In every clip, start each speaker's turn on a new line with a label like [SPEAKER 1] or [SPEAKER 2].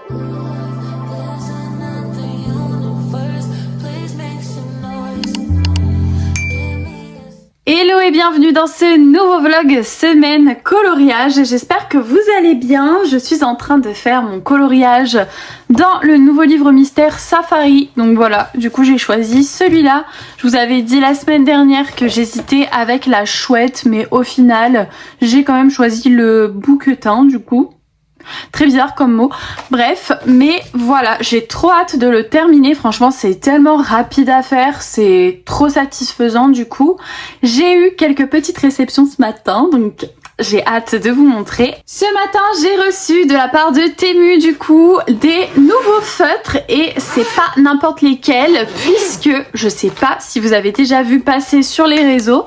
[SPEAKER 1] Hello et bienvenue dans ce nouveau vlog semaine coloriage. J'espère que vous allez bien. Je suis en train de faire mon coloriage dans le nouveau livre mystère Safari. Donc voilà, du coup j'ai choisi celui-là. Je vous avais dit la semaine dernière que j'hésitais avec la chouette, mais au final j'ai quand même choisi le bouquetin du coup. Très bizarre comme mot. Bref, mais voilà, j'ai trop hâte de le terminer. Franchement, c'est tellement rapide à faire, c'est trop satisfaisant du coup. J'ai eu quelques petites réceptions ce matin, donc j'ai hâte de vous montrer. Ce matin, j'ai reçu de la part de Temu du coup des nouveaux feutres et c'est pas n'importe lesquels puisque je sais pas si vous avez déjà vu passer sur les réseaux.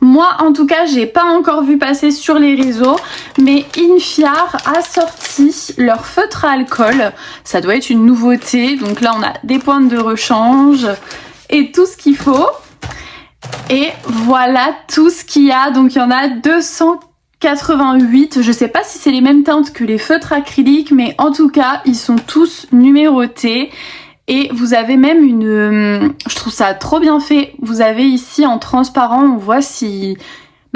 [SPEAKER 1] Moi en tout cas j'ai pas encore vu passer sur les réseaux, mais Infiar a sorti leur feutre à alcool. Ça doit être une nouveauté, donc là on a des pointes de rechange et tout ce qu'il faut. Et voilà tout ce qu'il y a, donc il y en a 288, je sais pas si c'est les mêmes teintes que les feutres acryliques, mais en tout cas ils sont tous numérotés. Et vous avez même une... je trouve ça trop bien fait. Vous avez ici en transparent, on voit si...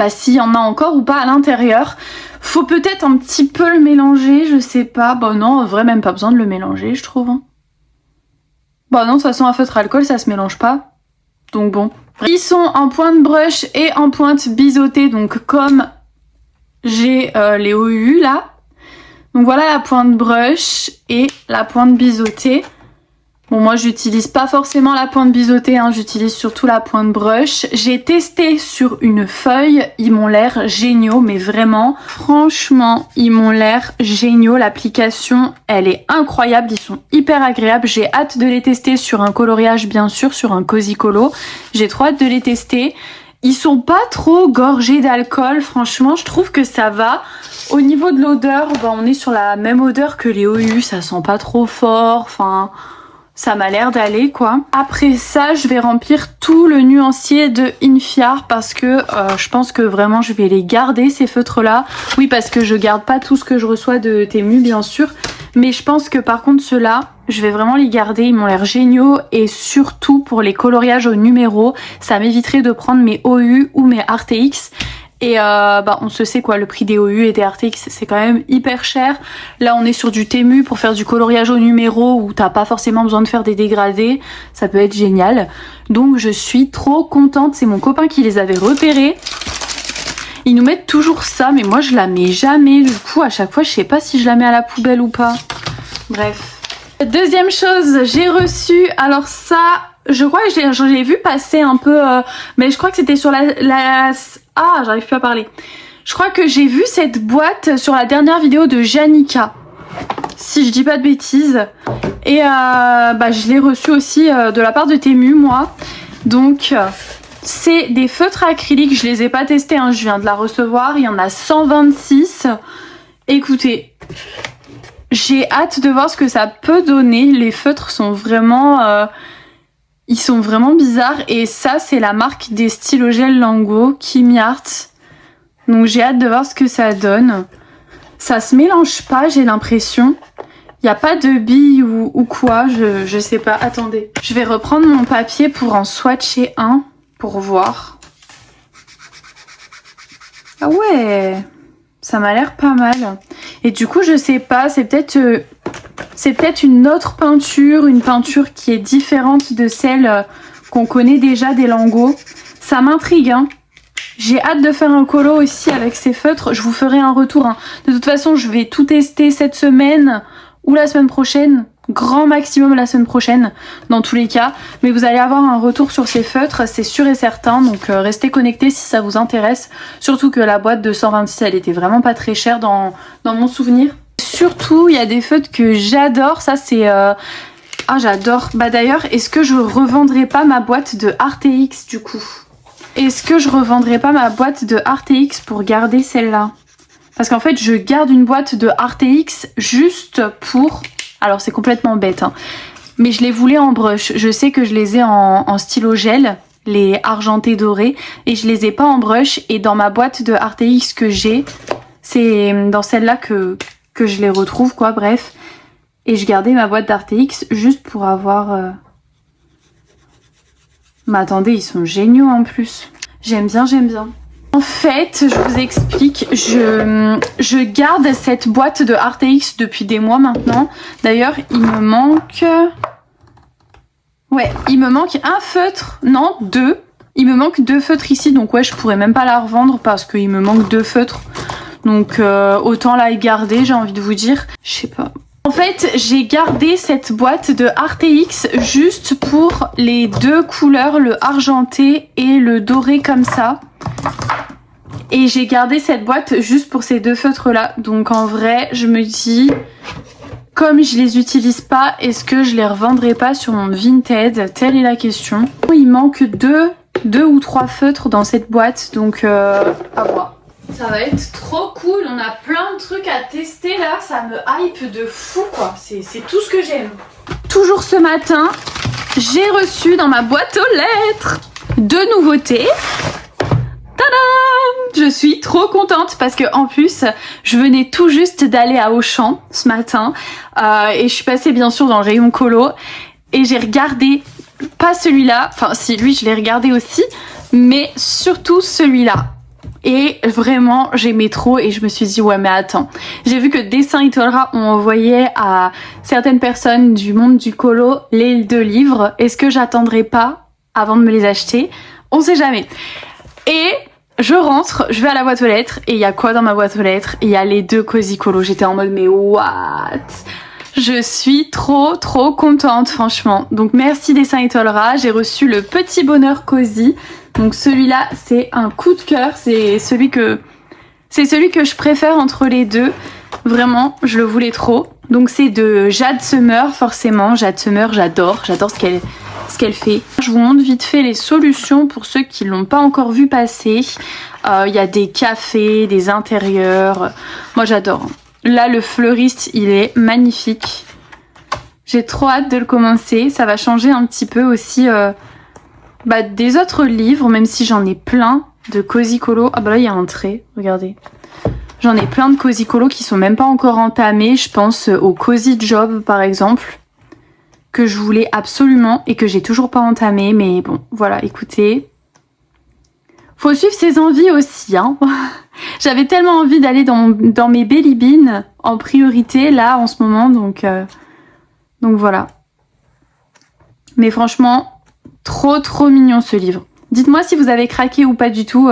[SPEAKER 1] s'il y en a encore ou pas à l'intérieur. Faut peut-être un petit peu le mélanger, je sais pas. Bon non, en vrai même pas besoin de le mélanger, je trouve. Bon non, de toute façon un feutre alcool ça se mélange pas. Donc bon. Ils sont en pointe brush et en pointe biseautée, donc comme j'ai les OU là. Donc voilà la pointe brush et la pointe biseautée. Bon moi j'utilise pas forcément la pointe biseautée, hein, j'utilise surtout la pointe brush. J'ai testé sur une feuille, ils m'ont l'air géniaux, mais vraiment, franchement, ils m'ont l'air géniaux. L'application, elle est incroyable, ils sont hyper agréables. J'ai hâte de les tester sur un coloriage bien sûr, sur un Cozy Colo. J'ai trop hâte de les tester. Ils sont pas trop gorgés d'alcool, franchement je trouve que ça va. Au niveau de l'odeur, on est sur la même odeur que les OU, ça sent pas trop fort, enfin... ça m'a l'air d'aller quoi. Après ça, je vais remplir tout le nuancier de Infiar parce que je pense que vraiment je vais les garder ces feutres là. Oui parce que je garde pas tout ce que je reçois de Temu bien sûr. Mais je pense que par contre ceux-là, je vais vraiment les garder. Ils m'ont l'air géniaux et surtout pour les coloriages au numéro, ça m'éviterait de prendre mes OU ou mes RTX. Et on se sait quoi, le prix des OU et des RTX c'est quand même hyper cher. Là on est sur du Temu pour faire du coloriage au numéro où t'as pas forcément besoin de faire des dégradés. Ça peut être génial. Donc je suis trop contente, c'est mon copain qui les avait repérés. Ils nous mettent toujours ça mais moi je la mets jamais. Du coup à chaque fois je sais pas si je la mets à la poubelle ou pas. Bref. Deuxième chose, j'ai reçu, alors ça... je crois que je l'ai vu passer un peu, mais je crois que c'était sur ah, j'arrive plus à parler. Je crois que j'ai vu cette boîte sur la dernière vidéo de Janika, si je dis pas de bêtises. Et je l'ai reçu aussi de la part de Temu, moi. Donc, c'est des feutres acryliques, je les ai pas testés, hein, je viens de la recevoir. Il y en a 126. Écoutez... j'ai hâte de voir ce que ça peut donner. Les feutres sont vraiment... ils sont vraiment bizarres. Et ça, c'est la marque des stylogels Lango, Kimi Art. Donc j'ai hâte de voir ce que ça donne. Ça se mélange pas, j'ai l'impression. Il n'y a pas de billes ou quoi, je sais pas. Attendez. Je vais reprendre mon papier pour en swatcher un, pour voir. Ah ouais, ça m'a l'air pas mal. Et du coup, je sais pas, c'est peut-être une autre peinture, une peinture qui est différente de celle qu'on connaît déjà des Lango. Ça m'intrigue, hein. J'ai hâte de faire un colo aussi avec ces feutres. Je vous ferai un retour, hein. De toute façon, je vais tout tester cette semaine ou la semaine prochaine. Grand maximum la semaine prochaine, dans tous les cas. Mais vous allez avoir un retour sur ces feutres, c'est sûr et certain. Donc restez connectés si ça vous intéresse. Surtout que la boîte de 126, elle était vraiment pas très chère dans mon souvenir. Surtout, il y a des feutres que j'adore. Ça, c'est... ah, j'adore. Bah d'ailleurs, est-ce que je revendrai pas ma boîte de RTX du coup? Est-ce que je revendrai pas ma boîte de RTX pour garder celle-là? Parce qu'en fait, je garde une boîte de RTX juste pour... alors, c'est complètement bête, hein. Mais je les voulais en brush. Je sais que je les ai en stylo gel, les argentés dorés. Et je les ai pas en brush. Et dans ma boîte de RTX que j'ai, c'est dans celle-là que je les retrouve, quoi. Bref. Et je gardais ma boîte d'Arteix juste pour avoir... Mais attendez, ils sont géniaux en plus. J'aime bien, j'aime bien. En fait, je vous explique, je garde cette boîte de Arteix depuis des mois maintenant. D'ailleurs, il me manque... Ouais, il me manque un feutre. Non, 2. Il me manque 2 feutres ici, donc ouais, je pourrais même pas la revendre parce qu'il me manque 2 feutres. Donc autant la garder, j'ai envie de vous dire. Je sais pas. En fait, j'ai gardé cette boîte de Arteix juste pour les 2 couleurs, le argenté et le doré comme ça. Et j'ai gardé cette boîte juste pour ces 2 feutres là. Donc en vrai, je me dis, comme je les utilise pas, est-ce que je les revendrai pas sur mon Vinted? Telle est la question. Il manque 2 ou 3 feutres dans cette boîte, donc à voir. Ça va être trop cool, on a plein de trucs à tester là, ça me hype de fou quoi, c'est tout ce que j'aime. Toujours ce matin, j'ai reçu dans ma boîte aux lettres 2 nouveautés. Tadam! Je suis trop contente parce que en plus, je venais tout juste d'aller à Auchan ce matin et je suis passée bien sûr dans le rayon colo et j'ai regardé, pas celui-là, enfin si lui je l'ai regardé aussi, mais surtout celui-là. Et vraiment, j'aimais trop et je me suis dit, ouais mais attends. J'ai vu que Dessin Itora ont envoyé à certaines personnes du monde du colo les 2 livres. Est-ce que j'attendrai pas avant de me les acheter? On sait jamais. Et je rentre, je vais à la boîte aux lettres et il y a quoi dans ma boîte aux lettres? Il y a les 2 Cozy Colo. J'étais en mode, mais what? Je suis trop contente franchement. Donc merci Dessin Itora. J'ai reçu le Petit Bonheur Cozy. Donc celui-là, c'est un coup de cœur, c'est celui que je préfère entre les 2. Vraiment, je le voulais trop. Donc c'est de Jade Summer, forcément. Jade Summer, j'adore ce qu'elle fait. Je vous montre vite fait les solutions pour ceux qui l'ont pas encore vu passer. Il y a des cafés, des intérieurs. Moi, j'adore. Là, le fleuriste, il est magnifique. J'ai trop hâte de le commencer. Ça va changer un petit peu aussi... des autres livres, même si j'en ai plein de Cozy Colo. Ah bah là il y a un trait, regardez. J'en ai plein de Cozy Colo qui sont même pas encore entamés. Je pense au Cozy Job par exemple, que je voulais absolument et que j'ai toujours pas entamé. Mais bon, voilà, écoutez. Faut suivre ses envies aussi, hein. J'avais tellement envie d'aller dans mes Belly Beans en priorité là en ce moment, donc voilà. Mais franchement... Trop mignon ce livre. Dites-moi si vous avez craqué ou pas du tout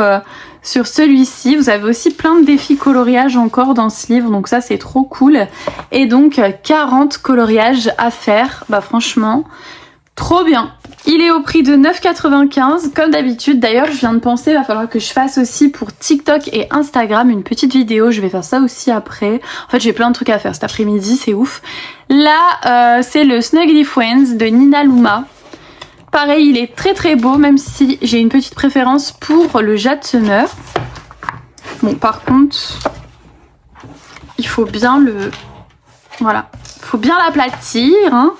[SPEAKER 1] sur celui-ci. Vous avez aussi plein de défis coloriage encore dans ce livre. Donc ça c'est trop cool. Et donc 40 coloriages à faire. Bah franchement, trop bien. Il est au prix de 9,95 comme d'habitude. D'ailleurs je viens de penser, il va falloir que je fasse aussi pour TikTok et Instagram une petite vidéo. Je vais faire ça aussi après. En fait j'ai plein de trucs à faire cet après-midi, c'est ouf. Là c'est le Snuggly Friends de Nina Luma. Pareil, il est très beau, même si j'ai une petite préférence pour le Jade Summer. Bon, par contre, il faut bien le... Voilà, il faut bien l'aplatir, hein.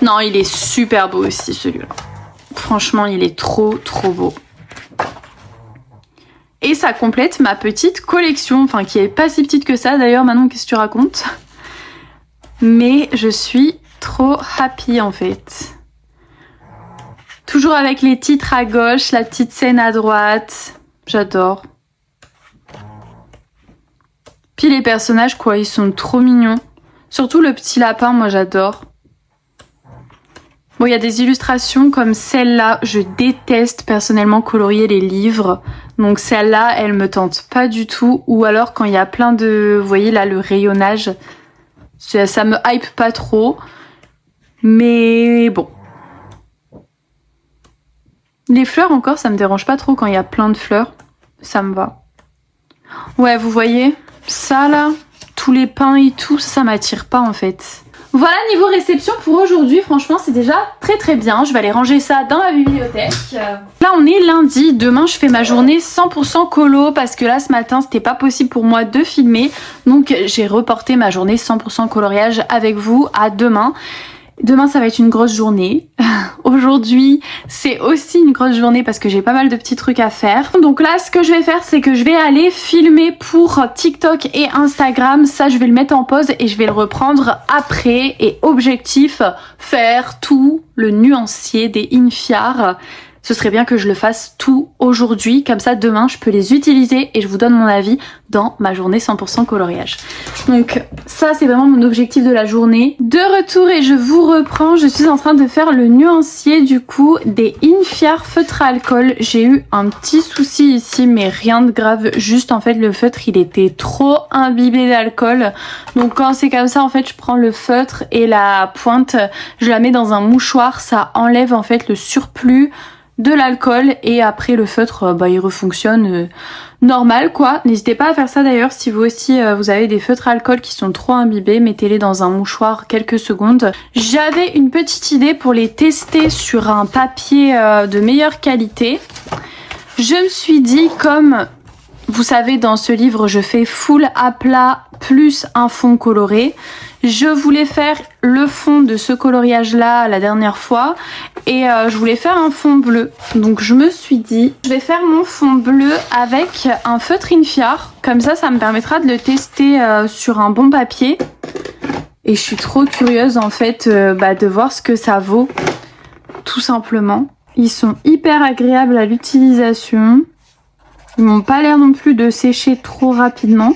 [SPEAKER 1] Non, il est super beau aussi, celui-là. Franchement, il est trop beau. Et ça complète ma petite collection, enfin, qui est pas si petite que ça. D'ailleurs, Manon, qu'est-ce que tu racontes? Mais je suis trop happy, en fait. Toujours avec les titres à gauche, la petite scène à droite. J'adore. Puis les personnages, quoi, ils sont trop mignons. Surtout le petit lapin, moi j'adore. Bon, il y a des illustrations comme celle-là. Je déteste personnellement colorier les livres. Donc celle-là, elle me tente pas du tout. Ou alors quand il y a plein de... Vous voyez là, le rayonnage. Ça me hype pas trop. Mais bon. Les fleurs encore, ça me dérange pas trop quand il y a plein de fleurs. Ça me va. Ouais, vous voyez, ça là, tous les pins et tout, ça m'attire pas en fait. Voilà, niveau réception pour aujourd'hui, franchement, c'est déjà très bien. Je vais aller ranger ça dans ma bibliothèque. Là, on est lundi. Demain, je fais ma journée 100% colo parce que là, ce matin, c'était pas possible pour moi de filmer. Donc, j'ai reporté ma journée 100% coloriage avec vous à demain. Demain ça va être une grosse journée. Aujourd'hui c'est aussi une grosse journée parce que j'ai pas mal de petits trucs à faire. Donc là ce que je vais faire c'est que je vais aller filmer pour TikTok et Instagram. Ça je vais le mettre en pause et je vais le reprendre après. Et objectif, faire tout le nuancier des Infiar. Ce serait bien que je le fasse tout aujourd'hui, comme ça demain je peux les utiliser et je vous donne mon avis dans ma journée 100% coloriage. Donc ça c'est vraiment mon objectif de la journée. De retour et je vous reprends, je suis en train de faire le nuancier du coup des Infiar feutre à alcool. J'ai eu un petit souci ici mais rien de grave, juste en fait le feutre il était trop imbibé d'alcool. Donc quand c'est comme ça en fait je prends le feutre et la pointe, je la mets dans un mouchoir, ça enlève en fait le surplus de l'alcool et après le feutre il refonctionne normal quoi. N'hésitez pas à faire ça d'ailleurs si vous aussi vous avez des feutres à alcool qui sont trop imbibés, mettez-les dans un mouchoir quelques secondes. J'avais une petite idée pour les tester sur un papier de meilleure qualité. Je me suis dit, comme vous savez dans ce livre je fais full à plat plus un fond coloré, je voulais faire le fond de ce coloriage là la dernière fois et je voulais faire un fond bleu. Donc je me suis dit je vais faire mon fond bleu avec un feutre Infiar. Comme ça me permettra de le tester sur un bon papier. Et je suis trop curieuse en fait de voir ce que ça vaut. Tout simplement. Ils sont hyper agréables à l'utilisation. Ils m'ont pas l'air non plus de sécher trop rapidement.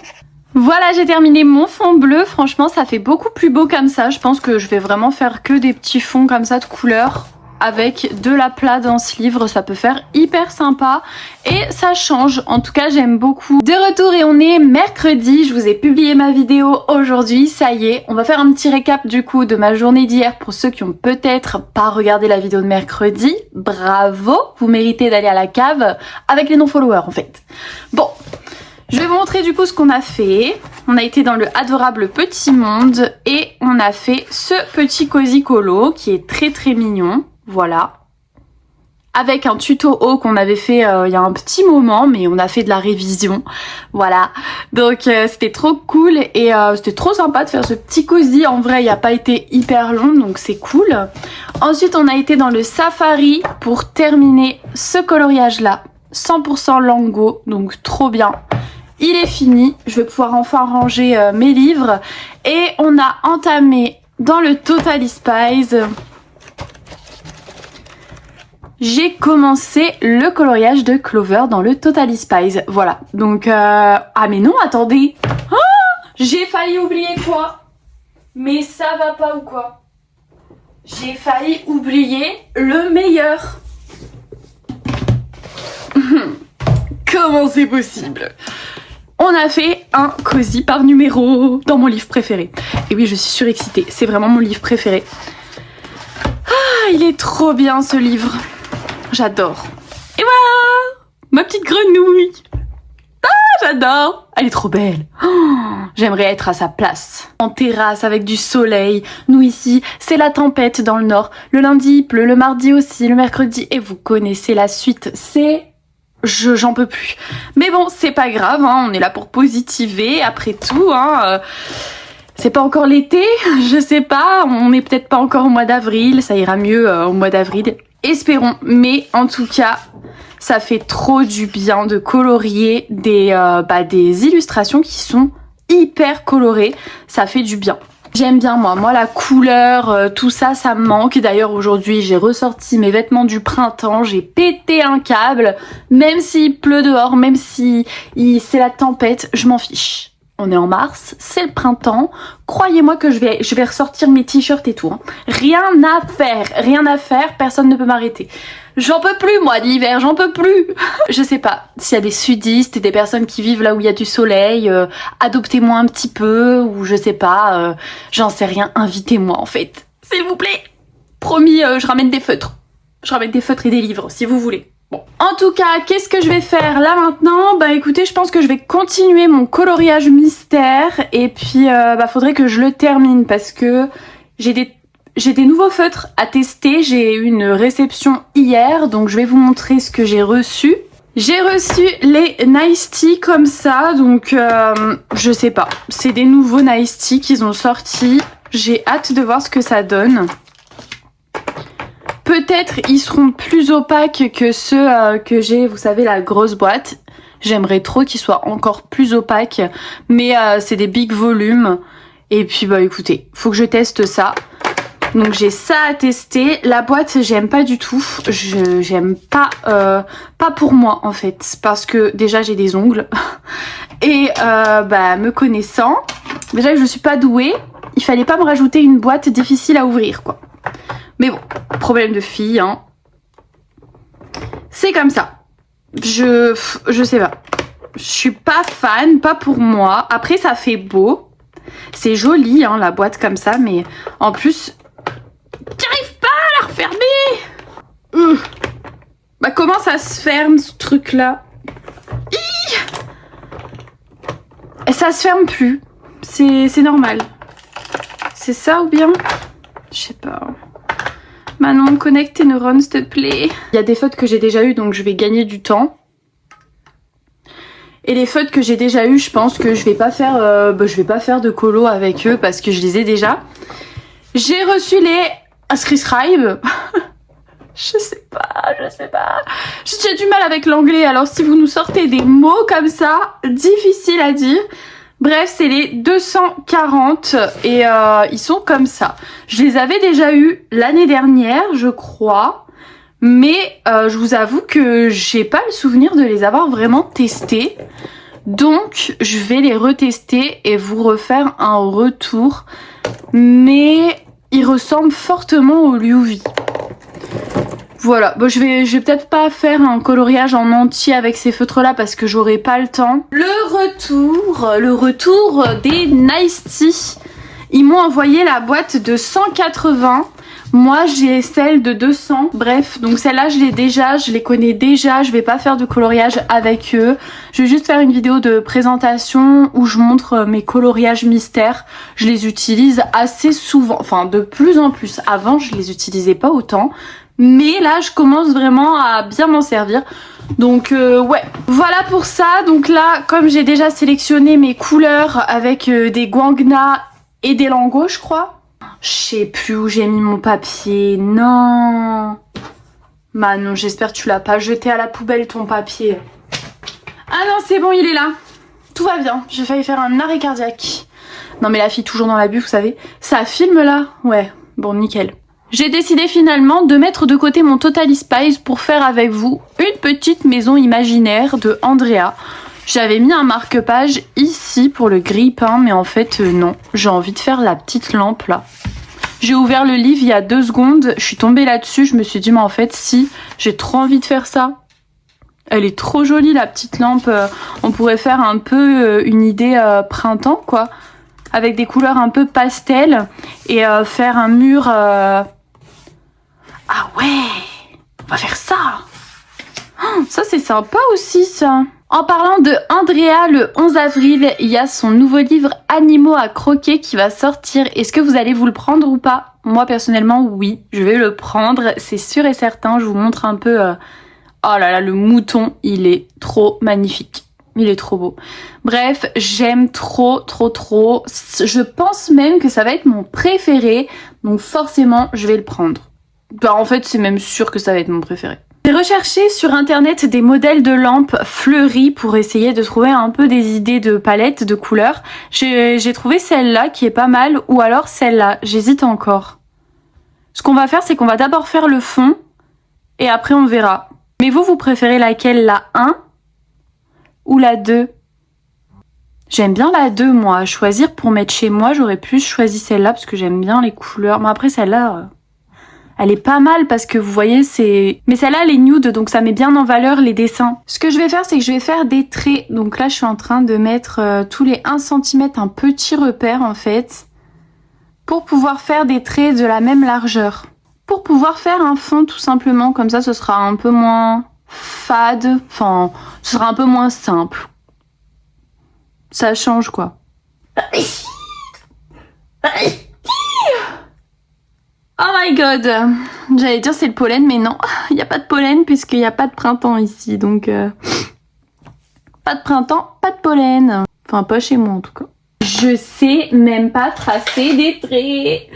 [SPEAKER 1] Voilà, j'ai terminé mon fond bleu. Franchement, ça fait beaucoup plus beau comme ça. Je pense que je vais vraiment faire que des petits fonds comme ça de couleurs avec de l'aplat dans ce livre. Ça peut faire hyper sympa et ça change. En tout cas, j'aime beaucoup. De retour et on est mercredi. Je vous ai publié ma vidéo aujourd'hui. Ça y est, on va faire un petit récap du coup de ma journée d'hier pour ceux qui ont peut-être pas regardé la vidéo de mercredi. Bravo, vous méritez d'aller à la cave avec les non-followers en fait. Bon. Je vais vous montrer du coup ce qu'on a fait. On a été dans le adorable petit monde et on a fait ce petit cosy colo qui est très très mignon. Voilà. Avec un tuto haut qu'on avait fait il y a un petit moment, mais on a fait de la révision. Voilà. Donc c'était trop cool et c'était trop sympa de faire ce petit cosy. En vrai, il n'a pas été hyper long, donc c'est cool. Ensuite, on a été dans le safari pour terminer ce coloriage-là. 100% Lango, donc trop bien. Il est fini, je vais pouvoir enfin ranger mes livres. Et on a entamé dans le Totally Spies. J'ai commencé le coloriage de Clover dans le Totally Spies. Voilà, donc... Ah mais non, attendez. Oh, j'ai failli oublier quoi? Mais ça va pas ou quoi? J'ai failli oublier le meilleur. Comment c'est possible? On a fait un cosy par numéro dans mon livre préféré. Et oui, je suis surexcitée. C'est vraiment mon livre préféré. Ah, il est trop bien ce livre. J'adore. Et voilà, ma petite grenouille. Ah, j'adore. Elle est trop belle. Oh, j'aimerais être à sa place. En terrasse avec du soleil. Nous ici, c'est la tempête dans le nord. Le lundi, il pleut. Le mardi aussi. Le mercredi. Et vous connaissez la suite. C'est... J'en peux plus. Mais bon, c'est pas grave, hein, on est là pour positiver, après tout, hein. C'est pas encore l'été, je sais pas, on est peut-être pas encore au mois d'avril, ça ira mieux au mois d'avril. Espérons, mais en tout cas, ça fait trop du bien de colorier des illustrations qui sont hyper colorées, ça fait du bien. J'aime bien moi la couleur, tout ça, ça me manque. D'ailleurs aujourd'hui j'ai ressorti mes vêtements du printemps, j'ai pété un câble. Même s'il pleut dehors, même si c'est la tempête, je m'en fiche. On est en mars, c'est le printemps. Croyez-moi que je vais ressortir mes t-shirts et tout. Hein. Rien à faire, personne ne peut m'arrêter. J'en peux plus moi de l'hiver, j'en peux plus. Je sais pas, s'il y a des sudistes et des personnes qui vivent là où il y a du soleil, adoptez-moi un petit peu, ou je sais pas, j'en sais rien, invitez-moi en fait. S'il vous plaît. Promis, je ramène des feutres. Je ramène des feutres et des livres si vous voulez. Bon. En tout cas, qu'est-ce que je vais faire là maintenant? Bah écoutez, je pense que je vais continuer mon coloriage mystère et puis faudrait que je le termine parce que j'ai des nouveaux feutres à tester. J'ai eu une réception hier, donc je vais vous montrer ce que j'ai reçu. J'ai reçu les Nice Tea comme ça, donc je sais pas. C'est des nouveaux Nice Tea qu'ils ont sortis. J'ai hâte de voir ce que ça donne. peut-être ils seront plus opaques que ceux que j'ai, vous savez, la grosse boîte. J'aimerais trop qu'ils soient encore plus opaques, mais c'est des big volumes. Et puis bah écoutez, faut que je teste ça. Donc j'ai ça à tester. La boîte, j'aime pas du tout. J'aime pas, pas pour moi en fait, parce que déjà j'ai des ongles et bah me connaissant, déjà que je suis pas douée, il fallait pas me rajouter une boîte difficile à ouvrir quoi. Mais bon, problème de fille, hein. C'est comme ça. Je sais pas. Je suis pas fan, pas pour moi. Après ça fait beau. C'est joli hein, la boîte comme ça, mais en plus, j'arrive pas à la refermer. Bah comment ça se ferme ce truc là? Et ça se ferme plus. C'est normal. C'est ça ou bien? Je sais pas. Manon, connecte tes neurones s'il te plaît. Il y a des feutres que j'ai déjà eu donc je vais gagner du temps. Et les feutres que j'ai déjà eu, je pense que je vais pas faire de colo avec eux parce que je les ai déjà. J'ai reçu les Scribe. Je sais pas. J'ai déjà du mal avec l'anglais, alors si vous nous sortez des mots comme ça, difficiles à dire. Bref, c'est les 240 et ils sont comme ça. Je les avais déjà eu l'année dernière, je crois. Mais je vous avoue que j'ai pas le souvenir de les avoir vraiment testés. Donc je vais les retester et vous refaire un retour. Mais ils ressemblent fortement au Liu V. Voilà, bon, je vais peut-être pas faire un coloriage en entier avec ces feutres là parce que j'aurai pas le temps. Le retour des Nice Tea. Ils m'ont envoyé la boîte de 180. Moi j'ai celle de 200. Bref, donc celle-là je l'ai déjà, je les connais déjà. Je vais pas faire de coloriage avec eux. Je vais juste faire une vidéo de présentation où je montre mes coloriages mystères. Je les utilise assez souvent, enfin de plus en plus. Avant je les utilisais pas autant. Mais là je commence vraiment à bien m'en servir. Donc ouais, voilà pour ça. Donc là, comme j'ai déjà sélectionné mes couleurs avec des guangna et des langos, je crois. Je sais plus où j'ai mis mon papier. Non. Manon, j'espère que tu l'as pas jeté à la poubelle ton papier. Ah non, c'est bon, il est là. Tout va bien. J'ai failli faire un arrêt cardiaque. Non mais la fille toujours dans la bulle, vous savez. Ça filme là? Ouais, bon nickel. J'ai décidé finalement de mettre de côté mon Totally Spice pour faire avec vous une petite maison imaginaire de Andrea. J'avais mis un marque-page ici pour le grille-pain, mais en fait non. J'ai envie de faire la petite lampe là. J'ai ouvert le livre il y a 2 secondes, je suis tombée là-dessus, je me suis dit mais en fait si, j'ai trop envie de faire ça. Elle est trop jolie la petite lampe, on pourrait faire un peu une idée printemps quoi. Avec des couleurs un peu pastel et faire un mur... Ah ouais, on va faire ça. Oh, ça c'est sympa aussi ça. En parlant de Andrea, le 11 avril, il y a son nouveau livre Animaux à croquer qui va sortir. Est-ce que vous allez vous le prendre ou pas? Moi personnellement oui, je vais le prendre, c'est sûr et certain. Je vous montre un peu... Oh là là, le mouton, il est trop magnifique. Il est trop beau. Bref, j'aime trop. Je pense même que ça va être mon préféré. Donc forcément, je vais le prendre. Bah, en fait, c'est même sûr que ça va être mon préféré. J'ai recherché sur internet des modèles de lampes fleuries pour essayer de trouver un peu des idées de palettes, de couleurs. J'ai trouvé celle-là qui est pas mal, ou alors celle-là. J'hésite encore. Ce qu'on va faire, c'est qu'on va d'abord faire le fond, et après on verra. Mais vous préférez laquelle? La 1 ou la 2? J'aime bien la 2, moi. À choisir pour mettre chez moi, j'aurais plus choisi celle-là, parce que j'aime bien les couleurs. Mais après, celle-là... elle est pas mal parce que vous voyez c'est... Mais celle-là elle est nude donc ça met bien en valeur les dessins. Ce que je vais faire c'est que je vais faire des traits. Donc là je suis en train de mettre tous les 1 cm un petit repère en fait. Pour pouvoir faire des traits de la même largeur. Pour pouvoir faire un fond tout simplement. Comme ça ce sera un peu moins fade. Enfin ce sera un peu moins simple. Ça change quoi. Oh my god, j'allais dire c'est le pollen, mais non, il n'y a pas de pollen puisqu'il n'y a pas de printemps ici, donc pas de printemps, pas de pollen. Enfin, pas chez moi en tout cas. Je sais même pas tracer des traits.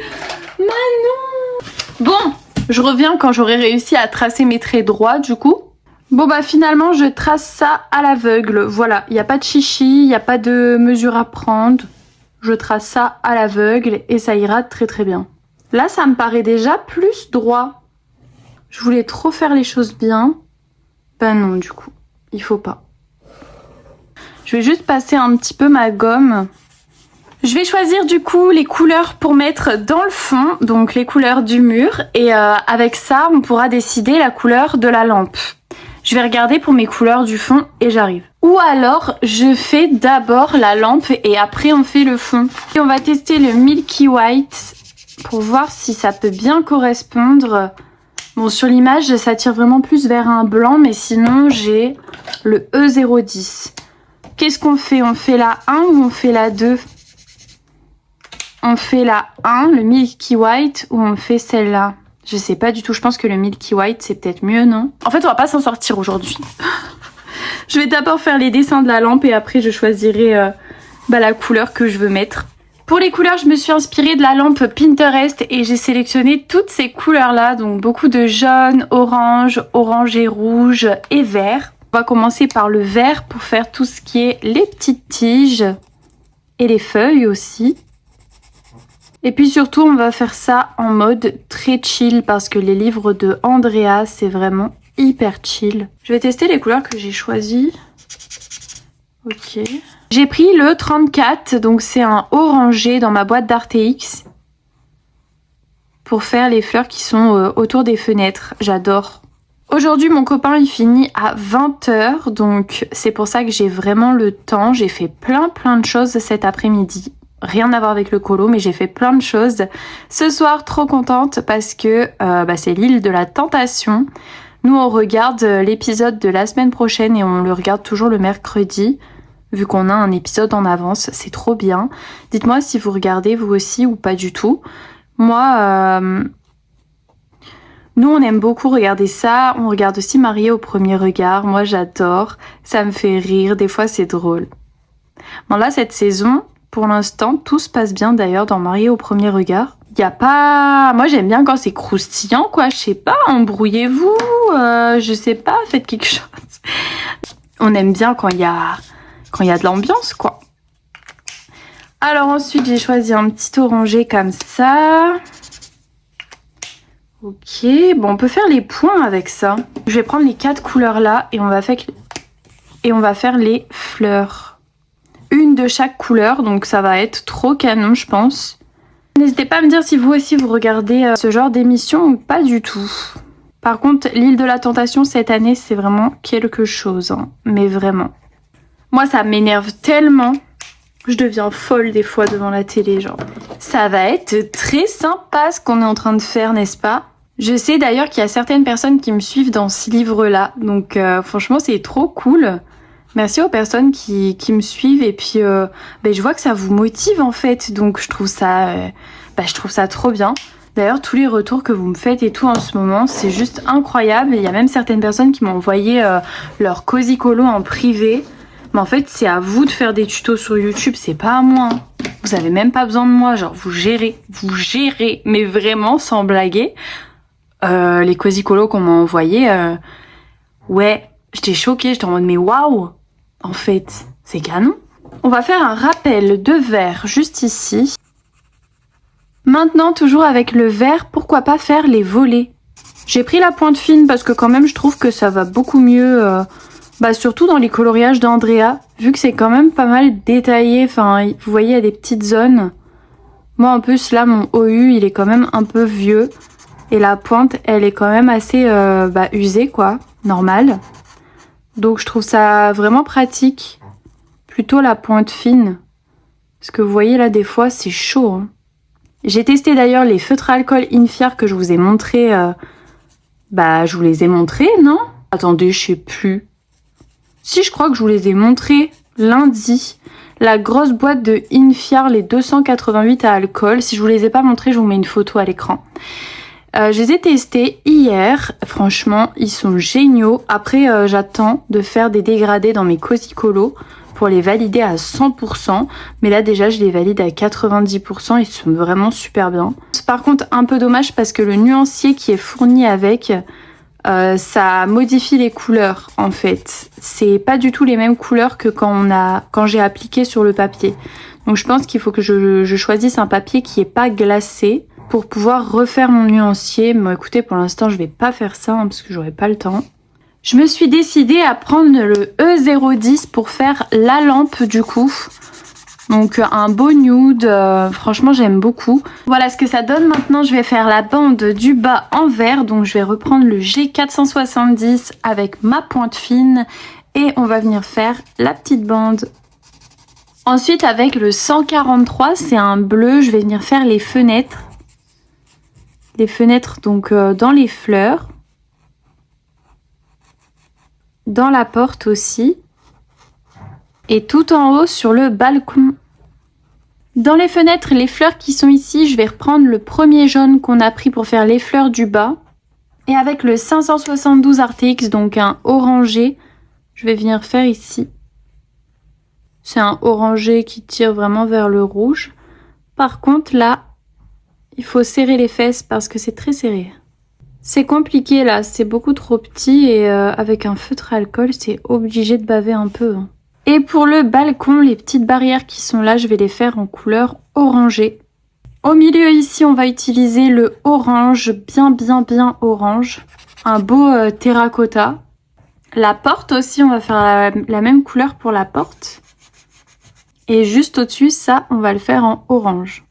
[SPEAKER 1] Manon. Bon, Je reviens quand j'aurai réussi à tracer mes traits droits du coup. Bon bah finalement je trace ça à l'aveugle, voilà, il n'y a pas de chichi, il n'y a pas de mesure à prendre. Je trace ça à l'aveugle et ça ira très très bien. Là ça me paraît déjà plus droit. Je voulais trop faire les choses bien. Ben non du coup, il faut pas. Je vais juste passer un petit peu ma gomme. Je vais choisir du coup les couleurs pour mettre dans le fond, donc les couleurs du mur. Et avec ça, on pourra décider la couleur de la lampe. Je vais regarder pour mes couleurs du fond et j'arrive. Ou alors, je fais d'abord la lampe et après on fait le fond. Et on va tester le Milky White pour voir si ça peut bien correspondre. Bon, sur l'image, ça tire vraiment plus vers un blanc, mais sinon, j'ai le E010. Qu'est-ce qu'on fait? On fait la 1 ou on fait la 2? On fait la 1, le Milky White, ou on fait celle-là? Je sais pas du tout, je pense que le Milky White, c'est peut-être mieux, non? En fait, on va pas s'en sortir aujourd'hui. Je vais d'abord faire les dessins de la lampe et après, je choisirai la couleur que je veux mettre. Pour les couleurs, je me suis inspirée de la lampe Pinterest et j'ai sélectionné toutes ces couleurs-là. Donc, beaucoup de jaune, orange, orange et rouge et vert. On va commencer par le vert pour faire tout ce qui est les petites tiges et les feuilles aussi. Et puis surtout, on va faire ça en mode très chill parce que les livres de Andrea, c'est vraiment hyper chill. Je vais tester les couleurs que j'ai choisies. Ok. J'ai pris le 34, donc c'est un orangé dans ma boîte d'Arteix pour faire les fleurs qui sont autour des fenêtres. J'adore. Aujourd'hui, mon copain, il finit à 20 h, donc c'est pour ça que j'ai vraiment le temps. J'ai fait plein de choses cet après-midi. Rien à voir avec le colo, mais j'ai fait plein de choses. Ce soir, trop contente parce que c'est l'île de la tentation. Nous, on regarde l'épisode de la semaine prochaine et on le regarde toujours le mercredi, vu qu'on a un épisode en avance. C'est trop bien. Dites-moi si vous regardez vous aussi ou pas du tout. Moi, nous, on aime beaucoup regarder ça. On regarde aussi Mariée au premier regard. Moi, j'adore. Ça me fait rire. Des fois, c'est drôle. Bon, là, cette saison... Pour l'instant, tout se passe bien d'ailleurs dans Mariée au premier regard. Il y a pas... Moi, j'aime bien quand c'est croustillant, quoi. Je sais pas, embrouillez-vous. Je sais pas, faites quelque chose. On aime bien quand il y a de l'ambiance, quoi. Alors ensuite, j'ai choisi un petit orangé comme ça. Ok, bon, on peut faire les points avec ça. Je vais prendre les 4 couleurs là et on va faire les fleurs. Une de chaque couleur, donc ça va être trop canon, je pense. N'hésitez pas à me dire si vous aussi vous regardez ce genre d'émission ou pas du tout. Par contre, l'île de la tentation cette année, c'est vraiment quelque chose, hein. Mais vraiment. Moi, ça m'énerve tellement. Je deviens folle des fois devant la télé, genre. Ça va être très sympa ce qu'on est en train de faire, n'est-ce pas? Je sais d'ailleurs qu'il y a certaines personnes qui me suivent dans ce livre-là, donc franchement, c'est trop cool. Merci aux personnes qui me suivent et puis je vois que ça vous motive en fait, donc je trouve ça trop bien. D'ailleurs, tous les retours que vous me faites et tout en ce moment, c'est juste incroyable. Il y a même certaines personnes qui m'ont envoyé leur cosy colo en privé. Mais en fait, c'est à vous de faire des tutos sur YouTube, c'est pas à moi. Vous avez même pas besoin de moi, genre vous gérez, mais vraiment sans blaguer. Les cosy colo qu'on m'a envoyé, ouais, j'étais choquée, j'étais en mode mais waouh! En fait, c'est canon. On va faire un rappel de vert juste ici. Maintenant, toujours avec le vert, pourquoi pas faire les volets? J'ai pris la pointe fine parce que quand même, je trouve que ça va beaucoup mieux, surtout dans les coloriages d'Andrea, vu que c'est quand même pas mal détaillé. Enfin, vous voyez, il y a des petites zones. Moi, en plus, là, mon OU, il est quand même un peu vieux. Et la pointe, elle est quand même assez usée, quoi, normale. Donc je trouve ça vraiment pratique, plutôt la pointe fine. Parce que vous voyez là, des fois, c'est chaud. Hein. J'ai testé d'ailleurs les feutres à alcool Infiar que je vous ai montré. Je vous les ai montrés, non? Attendez, je sais plus. Si, je crois que je vous les ai montrés lundi. La grosse boîte de Infiar, les 288 à alcool. Si je vous les ai pas montrés, je vous mets une photo à l'écran. Je les ai testés hier, franchement, ils sont géniaux. Après, j'attends de faire des dégradés dans mes cosy colo pour les valider à 100%. Mais là déjà je les valide à 90%, ils sont vraiment super bien. C'est par contre un peu dommage parce que le nuancier qui est fourni avec, ça modifie les couleurs en fait. C'est pas du tout les mêmes couleurs que quand j'ai appliqué sur le papier. Donc je pense qu'il faut que je choisisse un papier qui est pas glacé pour pouvoir refaire mon nuancier. Mais écoutez, pour l'instant je vais pas faire ça parce que j'aurai pas le temps. Je me suis décidée à prendre le E010 pour faire la lampe du coup. Donc un beau nude, franchement j'aime beaucoup. Voilà ce que ça donne. Maintenant je vais faire la bande du bas en vert. Donc je vais reprendre le G470 avec ma pointe fine. Et on va venir faire la petite bande. Ensuite avec le 143, c'est un bleu, je vais venir faire les fenêtres. Les fenêtres donc dans les fleurs. Dans la porte aussi. Et tout en haut sur le balcon. Dans les fenêtres, les fleurs qui sont ici, je vais reprendre le premier jaune qu'on a pris pour faire les fleurs du bas. Et avec le 572 RTX, donc un orangé, je vais venir faire ici. C'est un orangé qui tire vraiment vers le rouge. Par contre là, il faut serrer les fesses parce que c'est très serré. C'est compliqué là, c'est beaucoup trop petit et avec un feutre à alcool, c'est obligé de baver un peu. Et pour le balcon, les petites barrières qui sont là, je vais les faire en couleur orangée. Au milieu ici, on va utiliser le orange, bien orange. Un beau terracotta. La porte aussi, on va faire la même couleur pour la porte. Et juste au-dessus, ça, on va le faire en orange.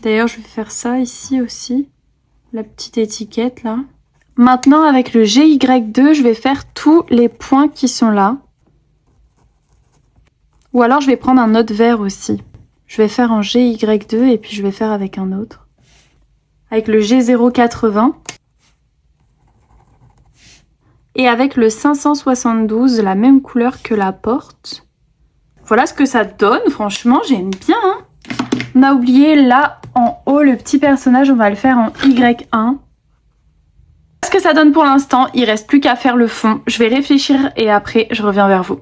[SPEAKER 1] D'ailleurs, je vais faire ça ici aussi. La petite étiquette là. Maintenant avec le GY2 je vais faire tous les points qui sont là. Ou alors je vais prendre un autre vert aussi. Je vais faire en GY2 et puis je vais faire avec un autre. Avec le G080. Et avec le 572, la même couleur que la porte. Voilà ce que ça donne, franchement j'aime bien. Hein. On a oublié là en haut le petit personnage, on va le faire en Y1. Ce que ça donne pour l'instant, il reste plus qu'à faire le fond. Je vais réfléchir et après je reviens vers vous.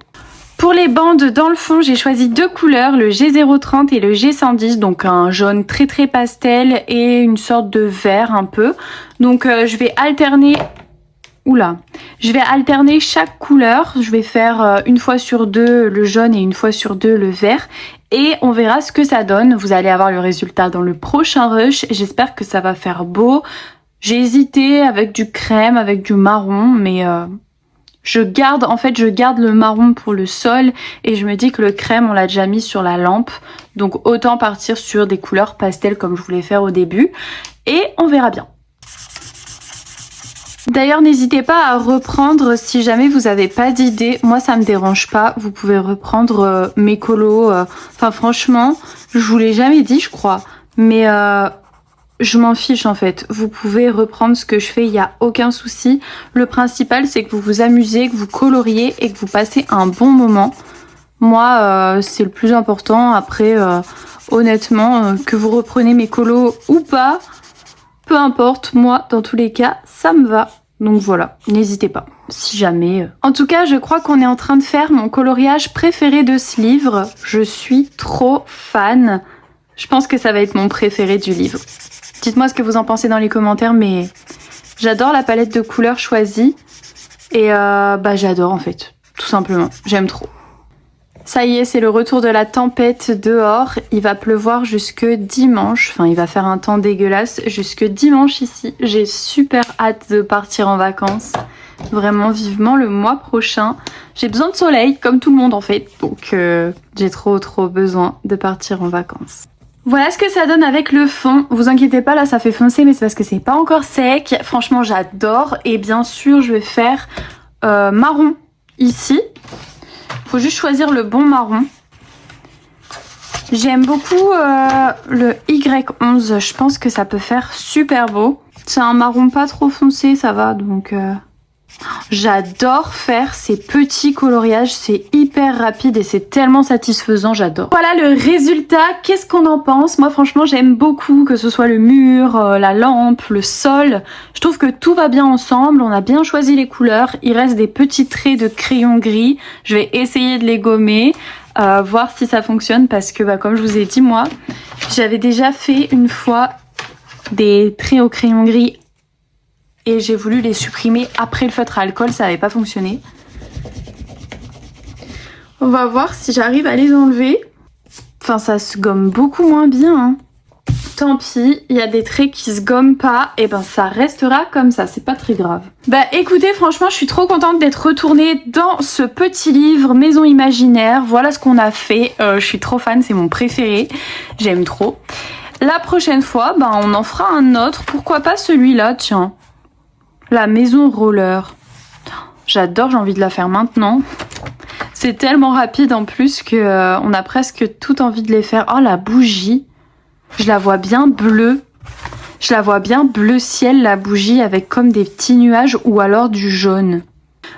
[SPEAKER 1] Pour les bandes dans le fond, j'ai choisi deux couleurs, le G030 et le G110, donc un jaune très pastel et une sorte de vert un peu. Donc je vais alterner. Oula, je vais alterner chaque couleur. Je vais faire une fois sur deux le jaune et une fois sur deux le vert. Et on verra ce que ça donne. Vous allez avoir le résultat dans le prochain rush. J'espère que ça va faire beau. J'ai hésité avec du crème, avec du marron, mais je garde le marron pour le sol. Et je me dis que le crème, on l'a déjà mis sur la lampe. Donc autant partir sur des couleurs pastel comme je voulais faire au début. Et on verra bien. D'ailleurs, n'hésitez pas à reprendre si jamais vous n'avez pas d'idée. Moi, ça me dérange pas. Vous pouvez reprendre mes colos. Enfin, franchement, je vous l'ai jamais dit, je crois. Mais je m'en fiche en fait. Vous pouvez reprendre ce que je fais, il n'y a aucun souci. Le principal, c'est que vous vous amusez, que vous coloriez et que vous passez un bon moment. Moi, c'est le plus important. Après, honnêtement, que vous reprenez mes colos ou pas, peu importe, moi, dans tous les cas, ça me va. Donc voilà, n'hésitez pas, si jamais. En tout cas, je crois qu'on est en train de faire mon coloriage préféré de ce livre. Je suis trop fan. Je pense que ça va être mon préféré du livre. Dites-moi ce que vous en pensez dans les commentaires, mais j'adore la palette de couleurs choisie. Et j'adore en fait, tout simplement. J'aime trop. Ça y est, c'est le retour de la tempête dehors. Il va pleuvoir jusque dimanche. Enfin, il va faire un temps dégueulasse jusque dimanche ici. J'ai super hâte de partir en vacances. Vraiment vivement le mois prochain. J'ai besoin de soleil, comme tout le monde en fait. Donc j'ai trop besoin de partir en vacances. Voilà ce que ça donne avec le fond. Vous inquiétez pas, là ça fait foncer, mais c'est parce que c'est pas encore sec. Franchement, j'adore. Et bien sûr, je vais faire marron ici. Faut juste choisir le bon marron. J'aime beaucoup le Y11. Je pense que ça peut faire super beau. C'est un marron pas trop foncé, ça va. Donc J'adore faire ces petits coloriages, c'est hyper rapide et c'est tellement satisfaisant, j'adore. Voilà le résultat, qu'est-ce qu'on en pense? Moi franchement j'aime beaucoup, que ce soit le mur, la lampe, le sol. Je trouve que tout va bien ensemble, on a bien choisi les couleurs. Il reste des petits traits de crayon gris, je vais essayer de les gommer, voir si ça fonctionne parce que comme je vous ai dit, moi j'avais déjà fait une fois des traits au crayon gris et j'ai voulu les supprimer après le feutre à alcool, ça n'avait pas fonctionné. On va voir si j'arrive à les enlever. Enfin, ça se gomme beaucoup moins bien, hein. Tant pis, il y a des traits qui se gomment pas, et ça restera comme ça, c'est pas très grave. Écoutez, franchement, je suis trop contente d'être retournée dans ce petit livre Maison Imaginaire. Voilà ce qu'on a fait, je suis trop fan, c'est mon préféré, j'aime trop. La prochaine fois, on en fera un autre, pourquoi pas celui-là, tiens. La maison roller. J'adore, j'ai envie de la faire maintenant. C'est tellement rapide en plus que on a presque tout envie de les faire. Oh, la bougie. Je la vois bien bleue. Je la vois bien bleu ciel, la bougie, avec comme des petits nuages ou alors du jaune.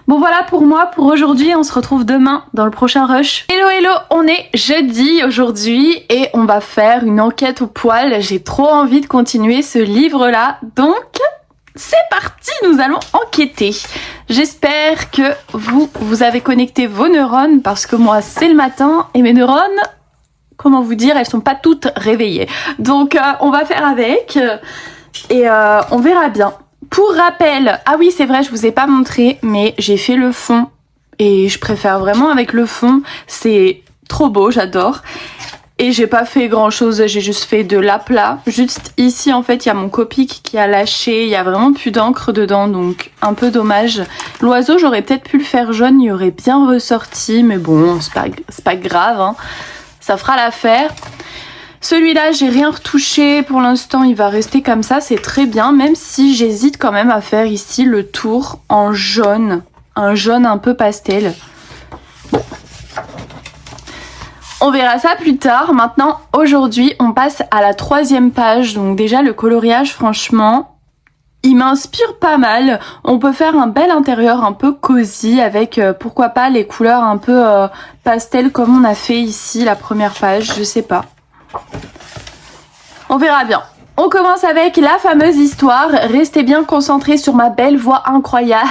[SPEAKER 1] Bon voilà pour moi, pour aujourd'hui, on se retrouve demain dans le prochain rush. Hello hello, on est jeudi aujourd'hui et on va faire une enquête au poil. J'ai trop envie de continuer ce livre-là, donc c'est parti, nous allons enquêter. J'espère que vous avez connecté vos neurones parce que moi c'est le matin et mes neurones, comment vous dire, elles sont pas toutes réveillées. Donc on va faire avec et on verra bien. Pour rappel, ah oui c'est vrai, je vous ai pas montré, mais j'ai fait le fond et je préfère vraiment avec le fond, c'est trop beau, j'adore. Et j'ai pas fait grand chose, j'ai juste fait de l'aplat. Juste ici en fait il y a mon Copic qui a lâché, il y a vraiment plus d'encre dedans, donc un peu dommage. L'oiseau j'aurais peut-être pu le faire jaune, il aurait bien ressorti, mais bon c'est pas grave, hein. Ça fera l'affaire. Celui-là j'ai rien retouché, pour l'instant il va rester comme ça, c'est très bien, même si j'hésite quand même à faire ici le tour en jaune. Un jaune un peu pastel. Bon. On verra ça plus tard. Maintenant, aujourd'hui, on passe à la 3e page. Donc déjà, le coloriage, franchement, il m'inspire pas mal. On peut faire un bel intérieur un peu cosy avec, pourquoi pas, les couleurs un peu pastel comme on a fait ici, la première page. Je sais pas. On verra bien. On commence avec la fameuse histoire. Restez bien concentrés sur ma belle voix incroyable.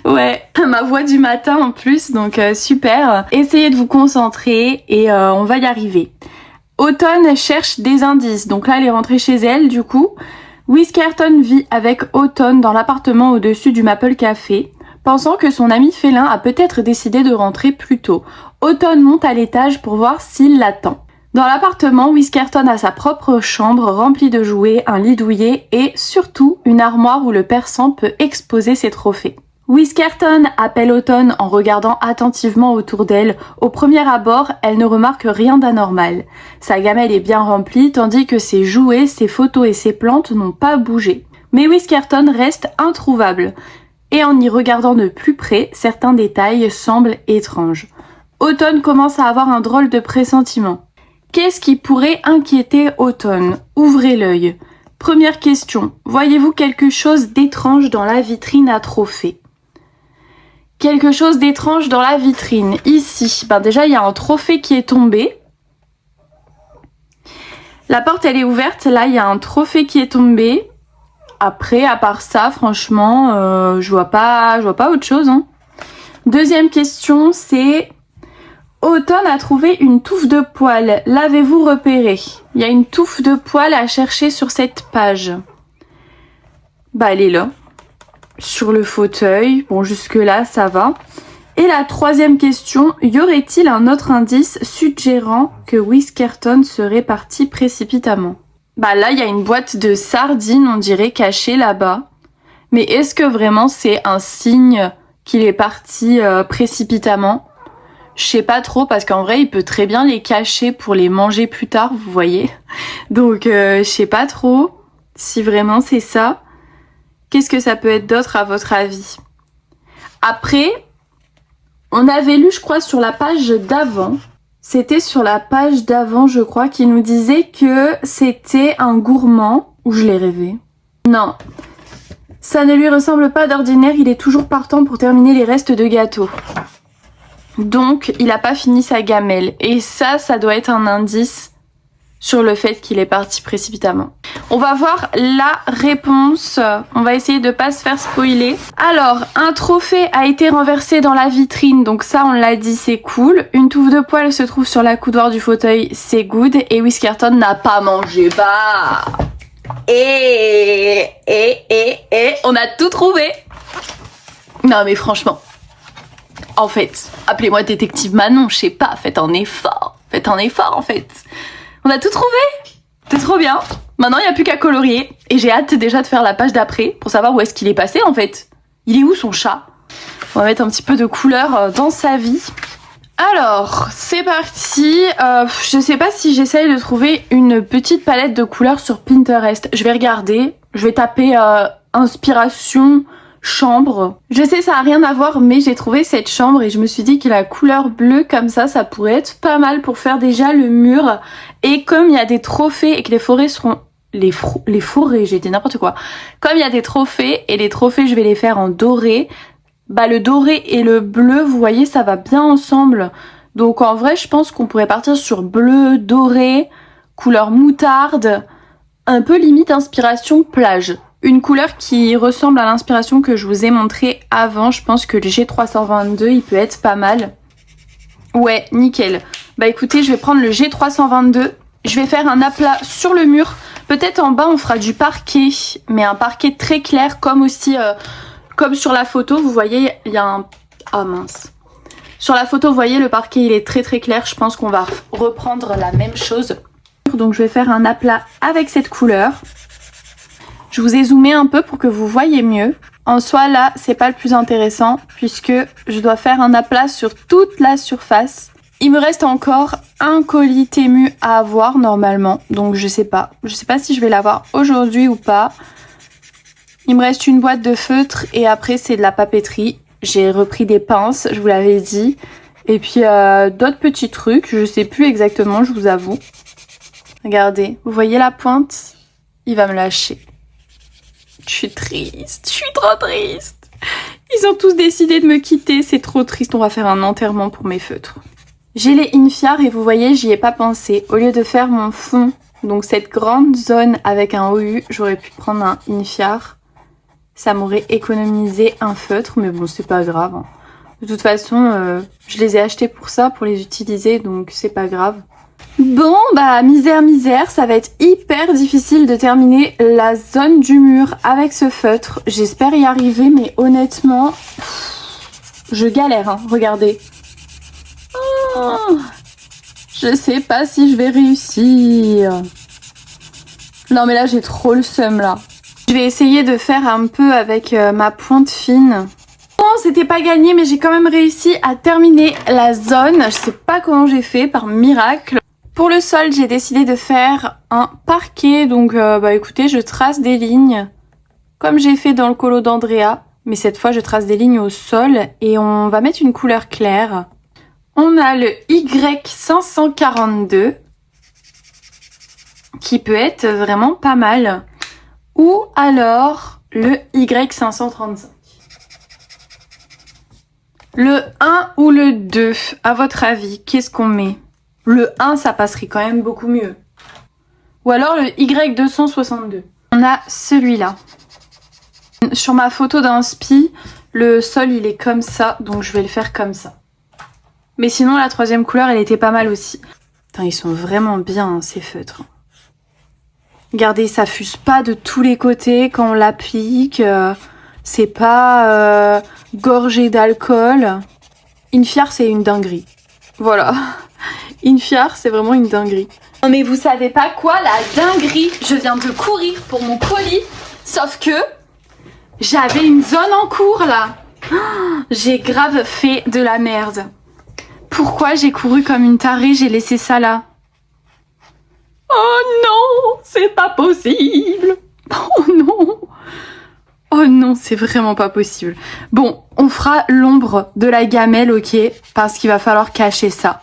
[SPEAKER 1] Ouais, ma voix du matin en plus, donc super. Essayez de vous concentrer et on va y arriver. Autumn cherche des indices, donc là elle est rentrée chez elle du coup. Whiskerton vit avec Autumn dans l'appartement au-dessus du Maple Café, pensant que son ami félin a peut-être décidé de rentrer plus tôt. Autumn monte à l'étage pour voir s'il l'attend. Dans l'appartement, Whiskerton a sa propre chambre remplie de jouets, un lit douillet et surtout une armoire où le persan peut exposer ses trophées. Whiskerton appelle Autumn en regardant attentivement autour d'elle. Au premier abord, elle ne remarque rien d'anormal. Sa gamelle est bien remplie, tandis que ses jouets, ses photos et ses plantes n'ont pas bougé. Mais Whiskerton reste introuvable. Et en y regardant de plus près, certains détails semblent étranges. Autumn commence à avoir un drôle de pressentiment. Qu'est-ce qui pourrait inquiéter Autumn? Ouvrez l'œil. Première question, voyez-vous quelque chose d'étrange dans la vitrine à trophées? Quelque chose d'étrange dans la vitrine. Ici, déjà il y a un trophée qui est tombé. La porte elle est ouverte, là il y a un trophée qui est tombé. Après, à part ça, franchement, je vois pas autre chose, hein. Deuxième question, c'est... Autumn a trouvé une touffe de poils. L'avez-vous repéré? Il y a une touffe de poils à chercher sur cette page. Elle est là. Sur le fauteuil. Bon, jusque-là, ça va. Et la troisième question, y aurait-il un autre indice suggérant que Whiskerton serait parti précipitamment? Là, il y a une boîte de sardines, on dirait, cachée là-bas. Mais est-ce que vraiment c'est un signe qu'il est parti précipitamment? Je sais pas trop, parce qu'en vrai, il peut très bien les cacher pour les manger plus tard, vous voyez. Donc, je sais pas trop si vraiment c'est ça. Qu'est-ce que ça peut être d'autre à votre avis? Après, on avait lu, je crois, sur la page d'avant. C'était sur la page d'avant, je crois, qui nous disait que c'était un gourmand. Ou je l'ai rêvé? Non. Ça ne lui ressemble pas d'ordinaire, il est toujours partant pour terminer les restes de gâteau. Donc, il n'a pas fini sa gamelle. Et ça doit être un indice sur le fait qu'il est parti précipitamment. On va voir la réponse. On va essayer de pas se faire spoiler. Alors, un trophée a été renversé dans la vitrine. Donc ça, on l'a dit, c'est cool. Une touffe de poils se trouve sur la coudoir du fauteuil. C'est good. Et Whiskerton n'a pas mangé. Bah... Et on a tout trouvé. Non mais franchement, en fait, appelez-moi détective Manon, je sais pas, faites un effort en fait. On a tout trouvé. C'est trop bien. Maintenant il n'y a plus qu'à colorier et j'ai hâte déjà de faire la page d'après pour savoir où est-ce qu'il est passé en fait. Il est où son chat? On va mettre un petit peu de couleur dans sa vie. Alors, c'est parti. Je sais pas si j'essaye de trouver une petite palette de couleurs sur Pinterest. Je vais regarder. Je vais taper inspiration chambre. Je sais, ça a rien à voir, mais j'ai trouvé cette chambre et je me suis dit que la couleur bleue comme ça pourrait être pas mal pour faire déjà le mur. Et comme il y a des trophées et que les forêts seront... Les forêts, j'ai dit n'importe quoi. Comme il y a des trophées, et les trophées, je vais les faire en doré. Bah le doré et le bleu, vous voyez, ça va bien ensemble. Donc en vrai, je pense qu'on pourrait partir sur bleu, doré, couleur moutarde, un peu limite inspiration plage. Une couleur qui ressemble à l'inspiration que je vous ai montrée avant. Je pense que le G322, il peut être pas mal. Ouais, nickel. Bah écoutez, je vais prendre le G322. Je vais faire un aplat sur le mur. Peut-être en bas, on fera du parquet, mais un parquet très clair, comme aussi... Comme sur la photo, vous voyez, il y a un... Oh mince. Sur la photo, vous voyez, le parquet, il est très très clair. Je pense qu'on va reprendre la même chose. Donc je vais faire un aplat avec cette couleur. Je vous ai zoomé un peu pour que vous voyez mieux. En soi, là, c'est pas le plus intéressant puisque je dois faire un aplat sur toute la surface. Il me reste encore un colis Temu à avoir normalement. Donc je sais pas. Je sais pas si je vais l'avoir aujourd'hui ou pas. Il me reste une boîte de feutre et après c'est de la papeterie. J'ai repris des pinces, je vous l'avais dit. Et puis d'autres petits trucs, je sais plus exactement, je vous avoue. Regardez, vous voyez la pointe? Il va me lâcher. Je suis triste, je suis trop triste. Ils ont tous décidé de me quitter, c'est trop triste. On va faire un enterrement pour mes feutres. J'ai les Infiar et vous voyez, j'y ai pas pensé. Au lieu de faire mon fond, donc cette grande zone avec un OU, j'aurais pu prendre un Infiar. Ça m'aurait économisé un feutre, mais bon, c'est pas grave. Hein. De toute façon, je les ai achetés pour ça, pour les utiliser, donc c'est pas grave. Bon, bah, misère, ça va être hyper difficile de terminer la zone du mur avec ce feutre. J'espère y arriver, mais honnêtement, je galère, hein, regardez. Oh, je sais pas si je vais réussir. Non, mais là, j'ai trop le seum, là. Je vais essayer de faire un peu avec ma pointe fine. Bon, c'était pas gagné, mais j'ai quand même réussi à terminer la zone. Je sais pas comment j'ai fait, par miracle. Pour le sol, j'ai décidé de faire un parquet. Donc, bah écoutez, je trace des lignes comme j'ai fait dans le colo d'Andrea. Mais cette fois, je trace des lignes au sol et on va mettre une couleur claire. On a le Y542 qui peut être vraiment pas mal. Ou alors le Y535. Le 1 ou le 2, à votre avis, qu'est-ce qu'on met? Le 1, ça passerait quand même beaucoup mieux. Ou alors le Y262. On a celui-là. Sur ma photo d'inspi, le sol il est comme ça, donc je vais le faire comme ça. Mais sinon la troisième couleur, elle était pas mal aussi. Putain, ils sont vraiment bien hein, ces feutres. Regardez, ça fuse pas de tous les côtés quand on l'applique. C'est pas gorgé d'alcool. Infiar, c'est une dinguerie. Voilà. Infiar, c'est vraiment une dinguerie. Non mais vous savez pas quoi, la dinguerie? Je viens de courir pour mon colis. Sauf que j'avais une zone en cours là. J'ai grave fait de la merde. Pourquoi j'ai couru comme une tarée? J'ai laissé ça là. Oh non, c'est pas possible. Oh non. Oh non, c'est vraiment pas possible. Bon, on fera l'ombre de la gamelle, ok, parce qu'il va falloir cacher ça.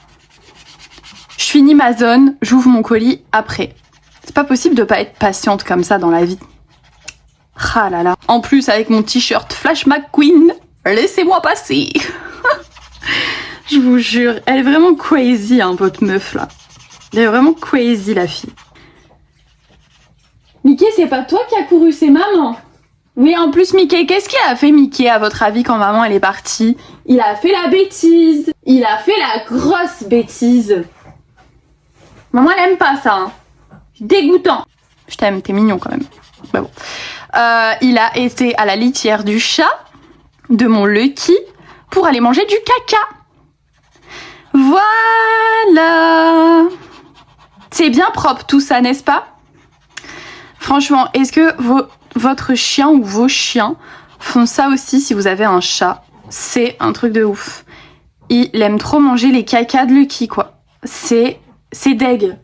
[SPEAKER 1] Je finis ma zone, j'ouvre mon colis après. C'est pas possible de pas être patiente comme ça dans la vie. Ah là là. En plus avec mon t-shirt Flash McQueen, laissez-moi passer. Je vous jure, elle est vraiment crazy hein, votre meuf là. Elle est vraiment crazy la fille. Mickey, c'est pas toi qui a couru, c'est maman. Oui, en plus Mickey, qu'est-ce qu'il a fait Mickey à votre avis quand maman elle est partie? Il a fait la bêtise. Il a fait la grosse bêtise. Maman elle aime pas ça. Hein. Dégoûtant. Je t'aime, t'es mignon quand même. Bah bon. Il a été à la litière du chat de mon Lucky pour aller manger du caca. Voilà. C'est bien propre tout ça, n'est-ce pas? Franchement, est-ce que votre chien ou vos chiens font ça aussi si vous avez un chat? C'est un truc de ouf. Il aime trop manger les cacas de Lucky, quoi. C'est deg.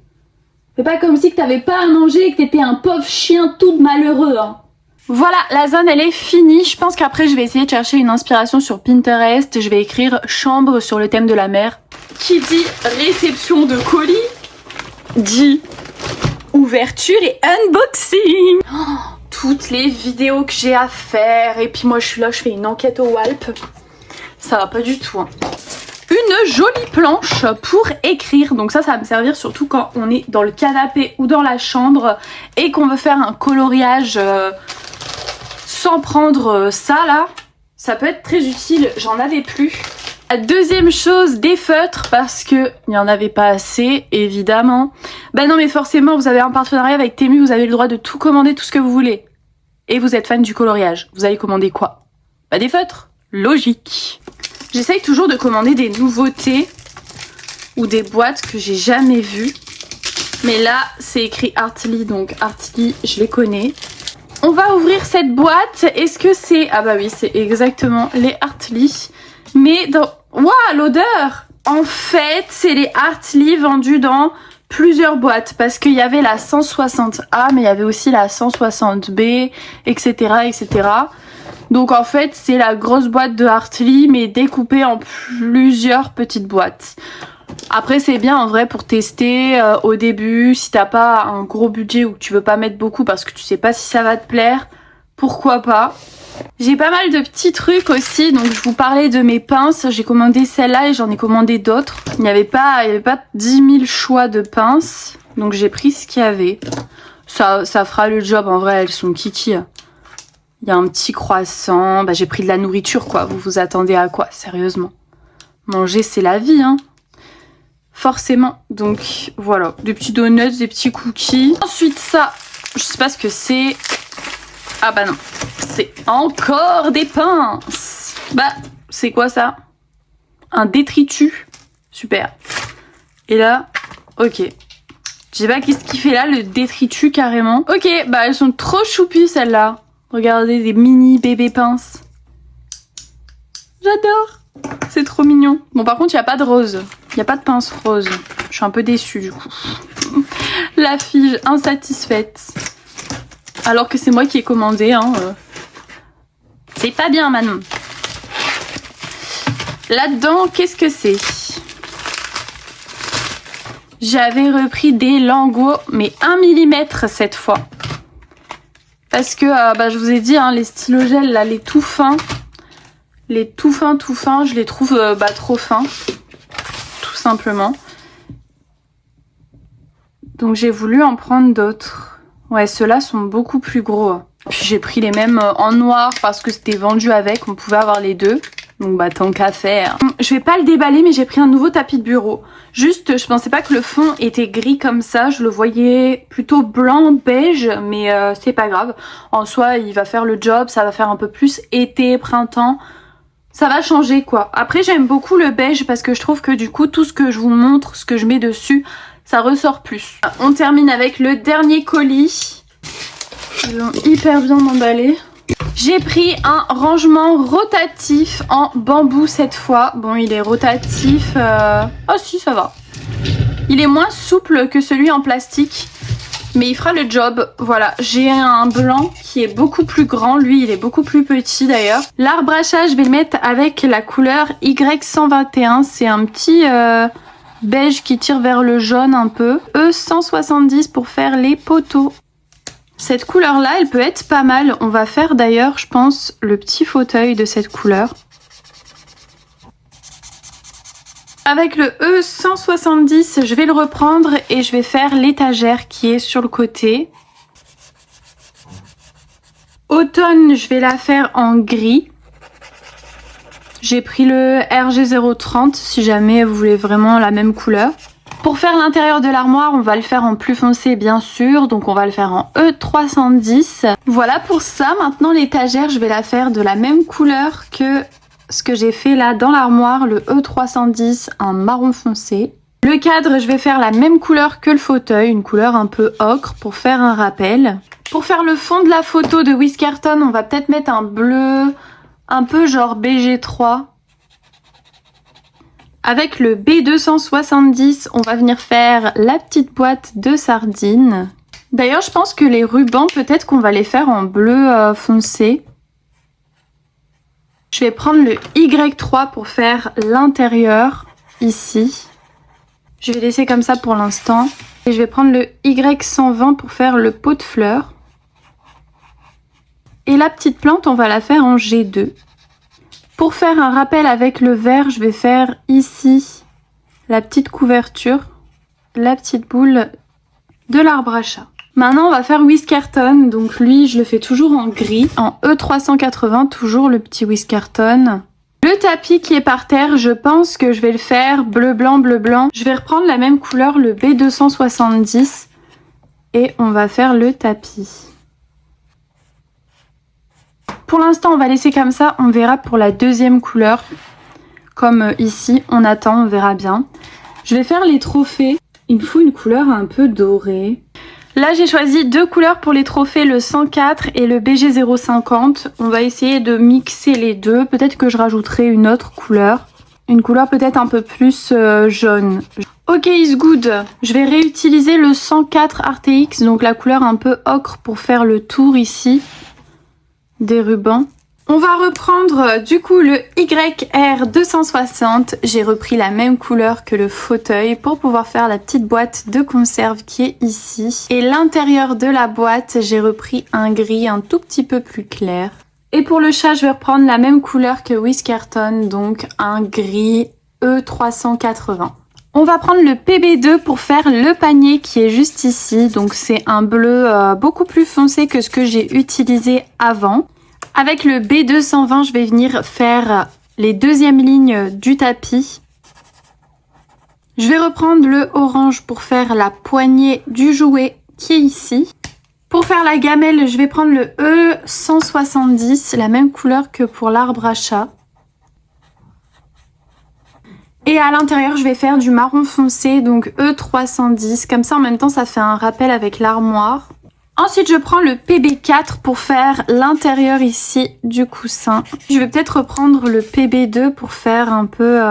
[SPEAKER 1] C'est pas comme si que t'avais pas à manger et que t'étais un pauvre chien tout malheureux, hein. Voilà, la zone elle est finie. Je pense qu'après je vais essayer de chercher une inspiration sur Pinterest. Je vais écrire chambre sur le thème de la mer. Qui dit réception de colis dit ouverture et unboxing. Oh, toutes les vidéos que j'ai à faire. Et puis moi je suis là, je fais une enquête au Walp. Ça va pas du tout. Hein. Une jolie planche pour écrire. Donc ça va me servir surtout quand on est dans le canapé ou dans la chambre et qu'on veut faire un coloriage sans prendre ça là. Ça peut être très utile. J'en avais plus. La deuxième chose, des feutres, parce que il n'y en avait pas assez, évidemment. Ben non, mais forcément, vous avez un partenariat avec Temu, vous avez le droit de tout commander, tout ce que vous voulez. Et vous êtes fan du coloriage. Vous allez commander quoi? Bah des feutres. Logique. J'essaye toujours de commander des nouveautés ou des boîtes que j'ai jamais vues. Mais là, c'est écrit Artly, donc Artly, je les connais. On va ouvrir cette boîte. Est-ce que c'est... Ah bah oui, c'est exactement les Artly. Mais dans... Waouh, l'odeur! En fait, c'est les Artly vendus dans plusieurs boîtes. Parce qu'il y avait la 160A, mais il y avait aussi la 160B, etc., etc. Donc en fait, c'est la grosse boîte de Artly, mais découpée en plusieurs petites boîtes. Après, c'est bien en vrai pour tester au début. Si t'as pas un gros budget ou que tu veux pas mettre beaucoup parce que tu sais pas si ça va te plaire, pourquoi pas. J'ai pas mal de petits trucs aussi, donc je vous parlais de mes pinces. J'ai commandé celle-là et j'en ai commandé d'autres. Il n'y avait pas 10 000 choix de pinces, donc j'ai pris ce qu'il y avait. Ça fera le job, en vrai, elles sont kiki. Il y a un petit croissant, bah, j'ai pris de la nourriture quoi, vous vous attendez à quoi, sérieusement? Manger c'est la vie, hein. Forcément, donc voilà, des petits donuts, des petits cookies. Ensuite ça, je sais pas ce que c'est. Ah bah non, c'est encore des pinces. Bah, c'est quoi ça? Un détritus. Super. Et là, ok. Je sais pas qu'est-ce qu'il fait là, le détritus carrément. Ok, bah elles sont trop choupies celles-là. Regardez, des mini bébés pinces. J'adore. C'est trop mignon. Bon, par contre, il n'y a pas de rose. Il n'y a pas de pince rose. Je suis un peu déçue du coup. La fille insatisfaite. Alors que c'est moi qui ai commandé. Hein. C'est pas bien, Manon. Là-dedans, qu'est-ce que c'est? J'avais repris des lingots, mais 1 mm cette fois. Parce que, bah, je vous ai dit, hein, les stylogels, là, les tout fins, je les trouve trop fins. Tout simplement. Donc, j'ai voulu en prendre d'autres. Ouais, ceux-là sont beaucoup plus gros. Puis, j'ai pris les mêmes en noir parce que c'était vendu avec. On pouvait avoir les deux. Donc, bah, tant qu'à faire. Je vais pas le déballer, mais j'ai pris un nouveau tapis de bureau. Juste, je pensais pas que le fond était gris comme ça. Je le voyais plutôt blanc, beige, mais c'est pas grave. En soi, il va faire le job. Ça va faire un peu plus été, printemps. Ça va changer, quoi. Après, j'aime beaucoup le beige parce que je trouve que du coup, tout ce que je vous montre, ce que je mets dessus, ça ressort plus. On termine avec le dernier colis. Ils ont hyper bien emballé. J'ai pris un rangement rotatif en bambou cette fois. Bon, il est rotatif. Oh si, ça va. Il est moins souple que celui en plastique, mais il fera le job. Voilà, j'ai un blanc qui est beaucoup plus grand. Lui, il est beaucoup plus petit d'ailleurs. L'arbre à chat, je vais le mettre avec la couleur Y121. C'est un petit beige qui tire vers le jaune un peu. E170 pour faire les poteaux. Cette couleur-là, elle peut être pas mal. On va faire d'ailleurs, je pense, le petit fauteuil de cette couleur. Avec le E170, je vais le reprendre et je vais faire l'étagère qui est sur le côté. Automne, je vais la faire en gris. J'ai pris le RG030 si jamais vous voulez vraiment la même couleur. Pour faire l'intérieur de l'armoire, on va le faire en plus foncé bien sûr, donc on va le faire en E310. Voilà pour ça. Maintenant l'étagère, je vais la faire de la même couleur que ce que j'ai fait là dans l'armoire, le E310 en marron foncé. Le cadre, je vais faire la même couleur que le fauteuil, une couleur un peu ocre pour faire un rappel. Pour faire le fond de la photo de Whiskerton, on va peut-être mettre un bleu un peu genre BG3. Avec le B270, on va venir faire la petite boîte de sardines. D'ailleurs, je pense que les rubans, peut-être qu'on va les faire en bleu foncé. Je vais prendre le Y3 pour faire l'intérieur, ici. Je vais laisser comme ça pour l'instant. Et je vais prendre le Y120 pour faire le pot de fleurs. Et la petite plante, on va la faire en G2. Pour faire un rappel avec le vert, je vais faire ici la petite couverture, la petite boule de l'arbre à chat. Maintenant, on va faire Whiskerton. Donc lui, je le fais toujours en gris, en E380, toujours le petit Whiskerton. Le tapis qui est par terre, je pense que je vais le faire bleu, blanc, bleu, blanc. Je vais reprendre la même couleur, le B270, et on va faire le tapis. Pour l'instant, on va laisser comme ça. On verra pour la deuxième couleur. Comme ici, on attend, on verra bien. Je vais faire les trophées. Il me faut une couleur un peu dorée. Là, j'ai choisi deux couleurs pour les trophées, le 104 et le BG050. On va essayer de mixer les deux. Peut-être que je rajouterai une autre couleur. Une couleur peut-être un peu plus jaune. Ok, is good. Je vais réutiliser le 104 RTX, donc la couleur un peu ocre pour faire le tour ici des rubans. On va reprendre du coup le YR260. J'ai repris la même couleur que le fauteuil pour pouvoir faire la petite boîte de conserve qui est ici. Et l'intérieur de la boîte, j'ai repris un gris un tout petit peu plus clair. Et pour le chat, je vais reprendre la même couleur que Whiskerton, donc un gris E380. On va prendre le PB2 pour faire le panier qui est juste ici. Donc c'est un bleu beaucoup plus foncé que ce que j'ai utilisé avant. Avec le B220, je vais venir faire les deuxièmes lignes du tapis. Je vais reprendre le orange pour faire la poignée du jouet qui est ici. Pour faire la gamelle, je vais prendre le E170, la même couleur que pour l'arbre à chat. Et à l'intérieur, je vais faire du marron foncé, donc E310. Comme ça, en même temps, ça fait un rappel avec l'armoire. Ensuite, je prends le PB4 pour faire l'intérieur ici du coussin. Je vais peut-être reprendre le PB2 pour faire un peu...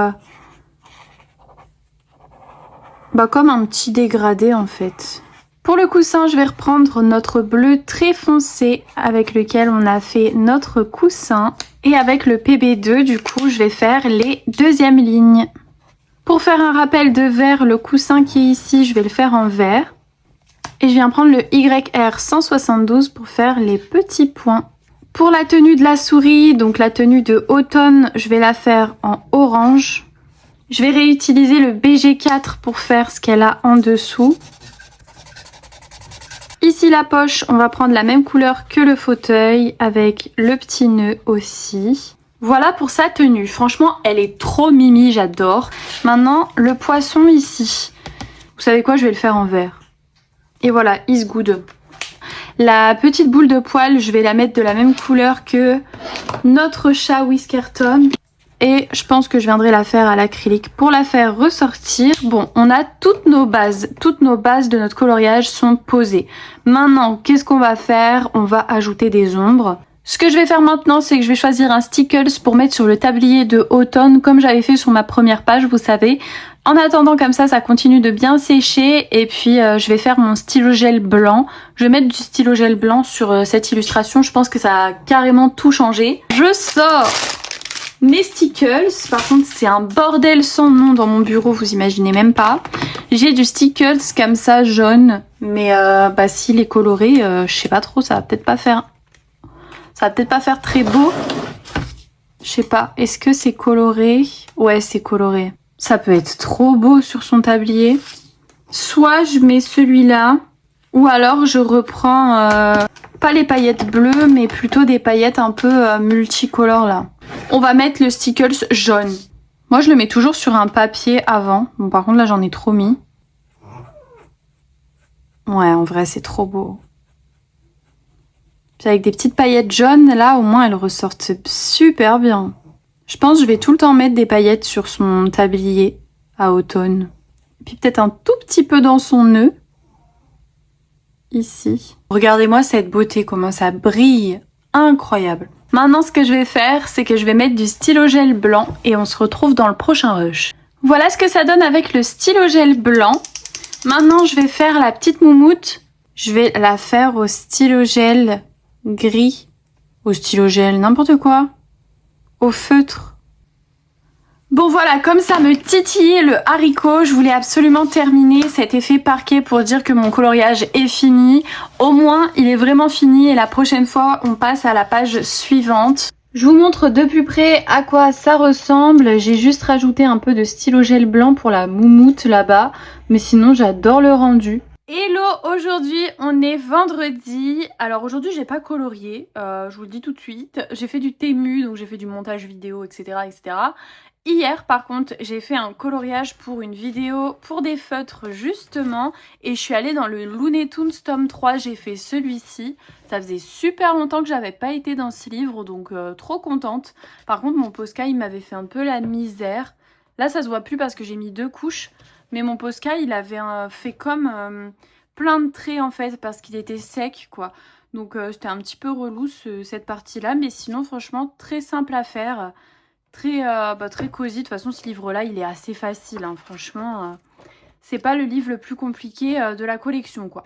[SPEAKER 1] comme un petit dégradé en fait. Pour le coussin, je vais reprendre notre bleu très foncé avec lequel on a fait notre coussin. Et avec le PB2, du coup, je vais faire les deuxièmes lignes. Pour faire un rappel de vert, le coussin qui est ici, je vais le faire en vert. Et je viens prendre le YR172 pour faire les petits points. Pour la tenue de la souris, donc la tenue de automne, je vais la faire en orange. Je vais réutiliser le BG4 pour faire ce qu'elle a en dessous. Ici la poche, on va prendre la même couleur que le fauteuil avec le petit nœud aussi. Voilà pour sa tenue. Franchement, elle est trop mimi, j'adore. Maintenant, le poisson ici. Vous savez quoi, je vais le faire en vert. Et voilà, is good. La petite boule de poil, je vais la mettre de la même couleur que notre chat Whiskerton. Et je pense que je viendrai la faire à l'acrylique pour la faire ressortir. Bon, on a toutes nos bases. Toutes nos bases de notre coloriage sont posées. Maintenant, qu'est-ce qu'on va faire? On va ajouter des ombres. Ce que je vais faire maintenant, c'est que je vais choisir un stickles pour mettre sur le tablier de automne, comme j'avais fait sur ma première page, vous savez. En attendant, comme ça continue de bien sécher. Et puis, je vais faire mon stylo gel blanc. Je vais mettre du stylo gel blanc sur cette illustration. Je pense que ça a carrément tout changé. Je sors Nestickles, par contre c'est un bordel sans nom dans mon bureau, vous imaginez même pas. J'ai du Stickles comme ça jaune, mais bah s'il est coloré, je sais pas trop, ça va peut-être pas faire très beau. Je sais pas, est-ce que c'est coloré? Ouais, c'est coloré. Ça peut être trop beau sur son tablier. Soit je mets celui-là, ou alors je reprends pas les paillettes bleues, mais plutôt des paillettes un peu multicolores là. On va mettre le Stickles jaune. Moi je le mets toujours sur un papier avant. Bon par contre là j'en ai trop mis. Ouais en vrai c'est trop beau. Puis avec des petites paillettes jaunes là au moins elles ressortent super bien. Je pense que je vais tout le temps mettre des paillettes sur son tablier à automne. Puis peut-être un tout petit peu dans son nœud. Ici. Regardez-moi cette beauté, comment ça brille. Incroyable. Maintenant, ce que je vais faire, c'est que je vais mettre du stylo gel blanc et on se retrouve dans le prochain rush. Voilà ce que ça donne avec le stylo gel blanc. Maintenant, je vais faire la petite moumoute. Je vais la faire au stylo gel gris. Au stylo gel n'importe quoi. Au feutre. Bon voilà, comme ça me titillait le haricot, je voulais absolument terminer cet effet parquet pour dire que mon coloriage est fini. Au moins, il est vraiment fini et la prochaine fois, on passe à la page suivante. Je vous montre de plus près à quoi ça ressemble. J'ai juste rajouté un peu de stylo gel blanc pour la moumoute là-bas. Mais sinon, j'adore le rendu. Hello, aujourd'hui on est vendredi. Alors aujourd'hui j'ai pas colorié, je vous le dis tout de suite. J'ai fait du Temu, donc j'ai fait du montage vidéo, etc. etc. Hier par contre j'ai fait un coloriage pour une vidéo pour des feutres justement. Et je suis allée dans le Looney Tunes tome 3, j'ai fait celui-ci. Ça faisait super longtemps que j'avais pas été dans ce livre, donc trop contente. Par contre mon Posca il m'avait fait un peu la misère. Là ça se voit plus parce que j'ai mis 2 couches. Mais mon Posca, il avait fait comme plein de traits en fait parce qu'il était sec quoi. Donc c'était un petit peu relou cette partie-là. Mais sinon franchement très simple à faire. Très cosy. De toute façon ce livre-là il est assez facile. Hein. Franchement c'est pas le livre le plus compliqué de la collection quoi.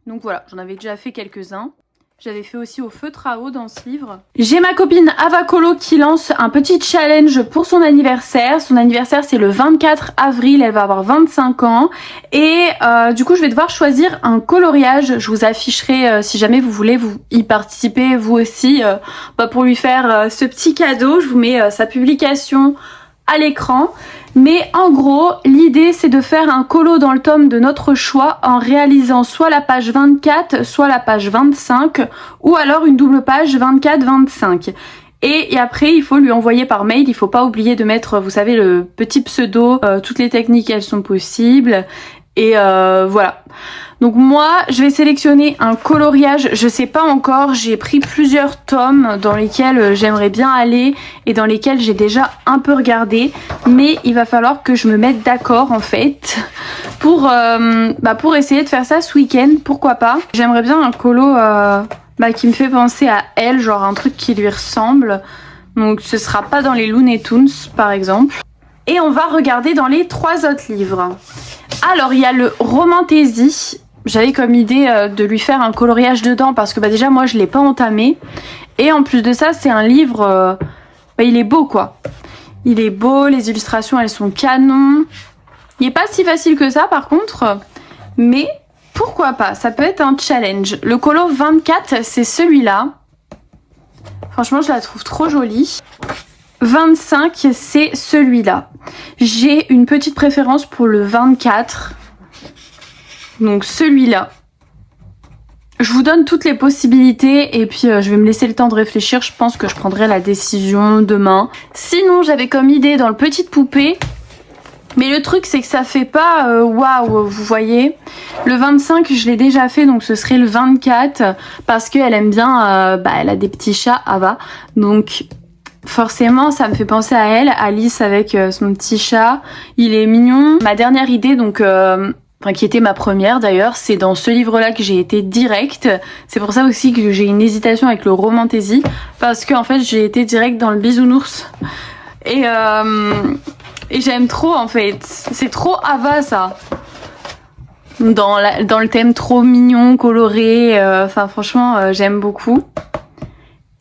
[SPEAKER 1] Donc voilà, j'en avais déjà fait quelques-uns. J'avais fait aussi au feutre à eau dans ce livre. J'ai ma copine Avacolo qui lance un petit challenge pour son anniversaire. Son anniversaire c'est le 24 avril, elle va avoir 25 ans. Et du coup je vais devoir choisir un coloriage. Je vous afficherai si jamais vous voulez vous y participer vous aussi pour lui faire ce petit cadeau. Je vous mets sa publication à l'écran. Mais en gros, l'idée c'est de faire un colo dans le tome de notre choix en réalisant soit la page 24, soit la page 25 ou alors une double page 24-25. Et après, il faut lui envoyer par mail, il faut pas oublier de mettre, vous savez, le petit pseudo, toutes les techniques elles sont possibles. Et voilà. Donc moi, je vais sélectionner un coloriage, je sais pas encore, j'ai pris plusieurs tomes dans lesquels j'aimerais bien aller et dans lesquels j'ai déjà un peu regardé, mais il va falloir que je me mette d'accord en fait pour essayer de faire ça ce week-end, pourquoi pas. J'aimerais bien un colo qui me fait penser à elle, genre un truc qui lui ressemble, donc ce sera pas dans les Looney Tunes par exemple. Et on va regarder dans les 3 autres livres. Alors il y a le Romantaisie. J'avais comme idée de lui faire un coloriage dedans parce que déjà moi je l'ai pas entamé. Et en plus de ça c'est un livre, il est beau quoi. Il est beau, les illustrations elles sont canon. Il n'est pas si facile que ça par contre. Mais pourquoi pas, ça peut être un challenge. Le colo 24 c'est celui-là. Franchement je la trouve trop jolie. 25 c'est celui-là. J'ai une petite préférence pour le 24. Donc celui-là. Je vous donne toutes les possibilités et puis je vais me laisser le temps de réfléchir. Je pense que je prendrai la décision demain. Sinon j'avais comme idée dans le petite poupée. Mais le truc c'est que ça fait pas waouh, vous voyez. Le 25 je l'ai déjà fait donc ce serait le 24. Parce qu'elle aime bien, elle a des petits chats, Ava. Donc forcément ça me fait penser à elle, Alice avec son petit chat. Il est mignon. Ma dernière idée donc... qui était ma première d'ailleurs, c'est dans ce livre-là que j'ai été directe. C'est pour ça aussi que j'ai une hésitation avec le Romantaisie, parce que en fait j'ai été directe dans le bisounours. Et j'aime trop en fait. C'est trop Ava ça. Dans le thème trop mignon, coloré. Franchement j'aime beaucoup.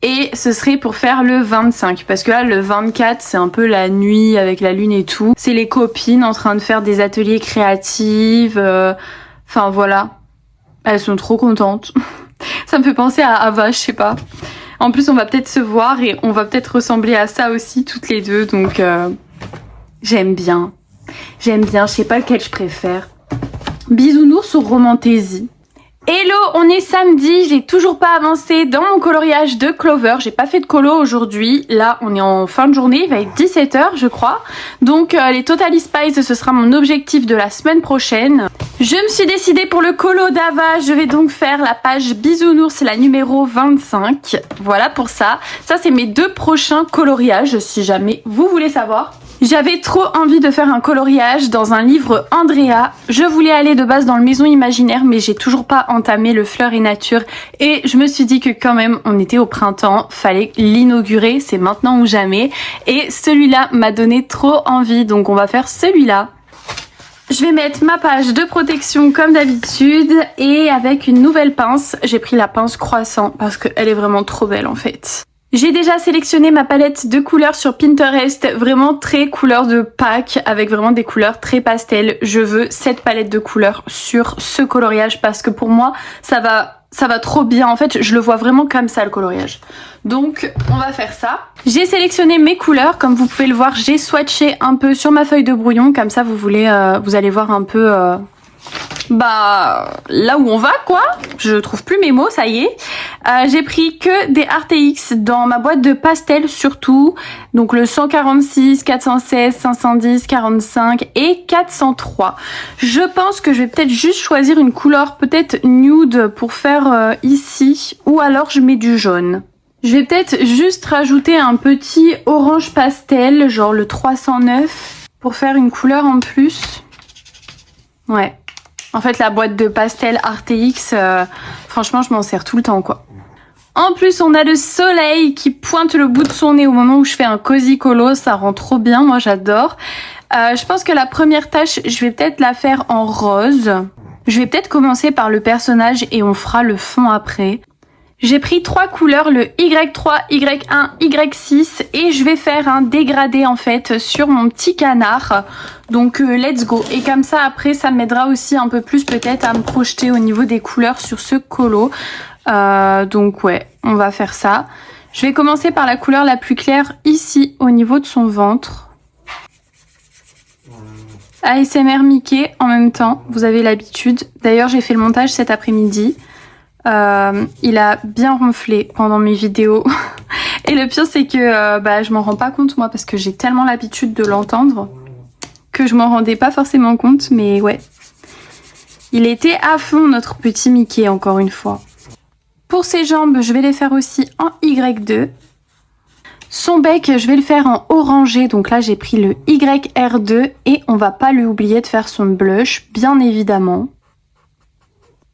[SPEAKER 1] Et ce serait pour faire le 25, parce que là le 24 c'est un peu la nuit avec la lune et tout. C'est les copines en train de faire des ateliers créatifs, enfin voilà. Elles sont trop contentes. Ça me fait penser à Ava, je sais pas. En plus on va peut-être se voir et on va peut-être ressembler à ça aussi toutes les deux, donc j'aime bien. J'aime bien, je sais pas lequel je préfère. Bisounours ou Romantaisie? Hello, on est samedi, j'ai toujours pas avancé dans mon coloriage de Clover, j'ai pas fait de colo aujourd'hui, là on est en fin de journée, il va être 17 h je crois, donc les Totally Spice ce sera mon objectif de la semaine prochaine. Je me suis décidée pour le colo d'Ava, je vais donc faire la page Bisounours, c'est la numéro 25, voilà pour ça. Ça c'est mes 2 prochains coloriages si jamais vous voulez savoir. J'avais trop envie de faire un coloriage dans un livre Andrea. Je voulais aller de base dans le Maison Imaginaire, mais j'ai toujours pas entamé le Fleur et Nature. Et je me suis dit que quand même, on était au printemps, fallait l'inaugurer, c'est maintenant ou jamais. Et celui-là m'a donné trop envie, donc on va faire celui-là. Je vais mettre ma page de protection comme d'habitude et avec une nouvelle pince. J'ai pris la pince croissant parce qu'elle est vraiment trop belle en fait. J'ai déjà sélectionné ma palette de couleurs sur Pinterest, vraiment très couleur de Pâques, avec vraiment des couleurs très pastel. Je veux cette palette de couleurs sur ce coloriage parce que pour moi, ça va trop bien. En fait, je le vois vraiment comme ça, le coloriage. Donc, on va faire ça. J'ai sélectionné mes couleurs. Comme vous pouvez le voir, j'ai swatché un peu sur ma feuille de brouillon. Comme ça, vous allez voir un peu... là où on va quoi, je trouve plus mes mots, ça y est. J'ai pris que des RTX dans ma boîte de pastel surtout, donc le 146, 416, 510, 45 et 403. Je pense que je vais peut-être juste choisir une couleur peut-être nude pour faire ici, ou alors je mets du jaune. Je vais peut-être juste rajouter un petit orange pastel, genre le 309, pour faire une couleur en plus. Ouais. En fait, la boîte de pastel RTX, franchement, je m'en sers tout le temps, quoi. En plus, on a le soleil qui pointe le bout de son nez au moment où je fais un cozy colo. Ça rend trop bien, moi, j'adore. Je pense que la première tâche, je vais peut-être la faire en rose. Je vais peut-être commencer par le personnage et on fera le fond après. J'ai pris 3 couleurs, le Y3, Y1, Y6 et je vais faire un dégradé en fait sur mon petit canard. Donc let's go. Et comme ça après ça m'aidera aussi un peu plus peut-être à me projeter au niveau des couleurs sur ce colo. Donc ouais, on va faire ça. Je vais commencer par la couleur la plus claire ici au niveau de son ventre. ASMR Mickey en même temps, vous avez l'habitude. D'ailleurs j'ai fait le montage cet après-midi. Il a bien ronflé pendant mes vidéos et le pire c'est que je m'en rends pas compte moi parce que j'ai tellement l'habitude de l'entendre que je m'en rendais pas forcément compte, mais ouais, il était à fond notre petit Mickey encore une fois. Pour ses jambes je vais les faire aussi en Y2. Son bec je vais le faire en orangé, donc là j'ai pris le YR2 et on va pas lui oublier de faire son blush bien évidemment.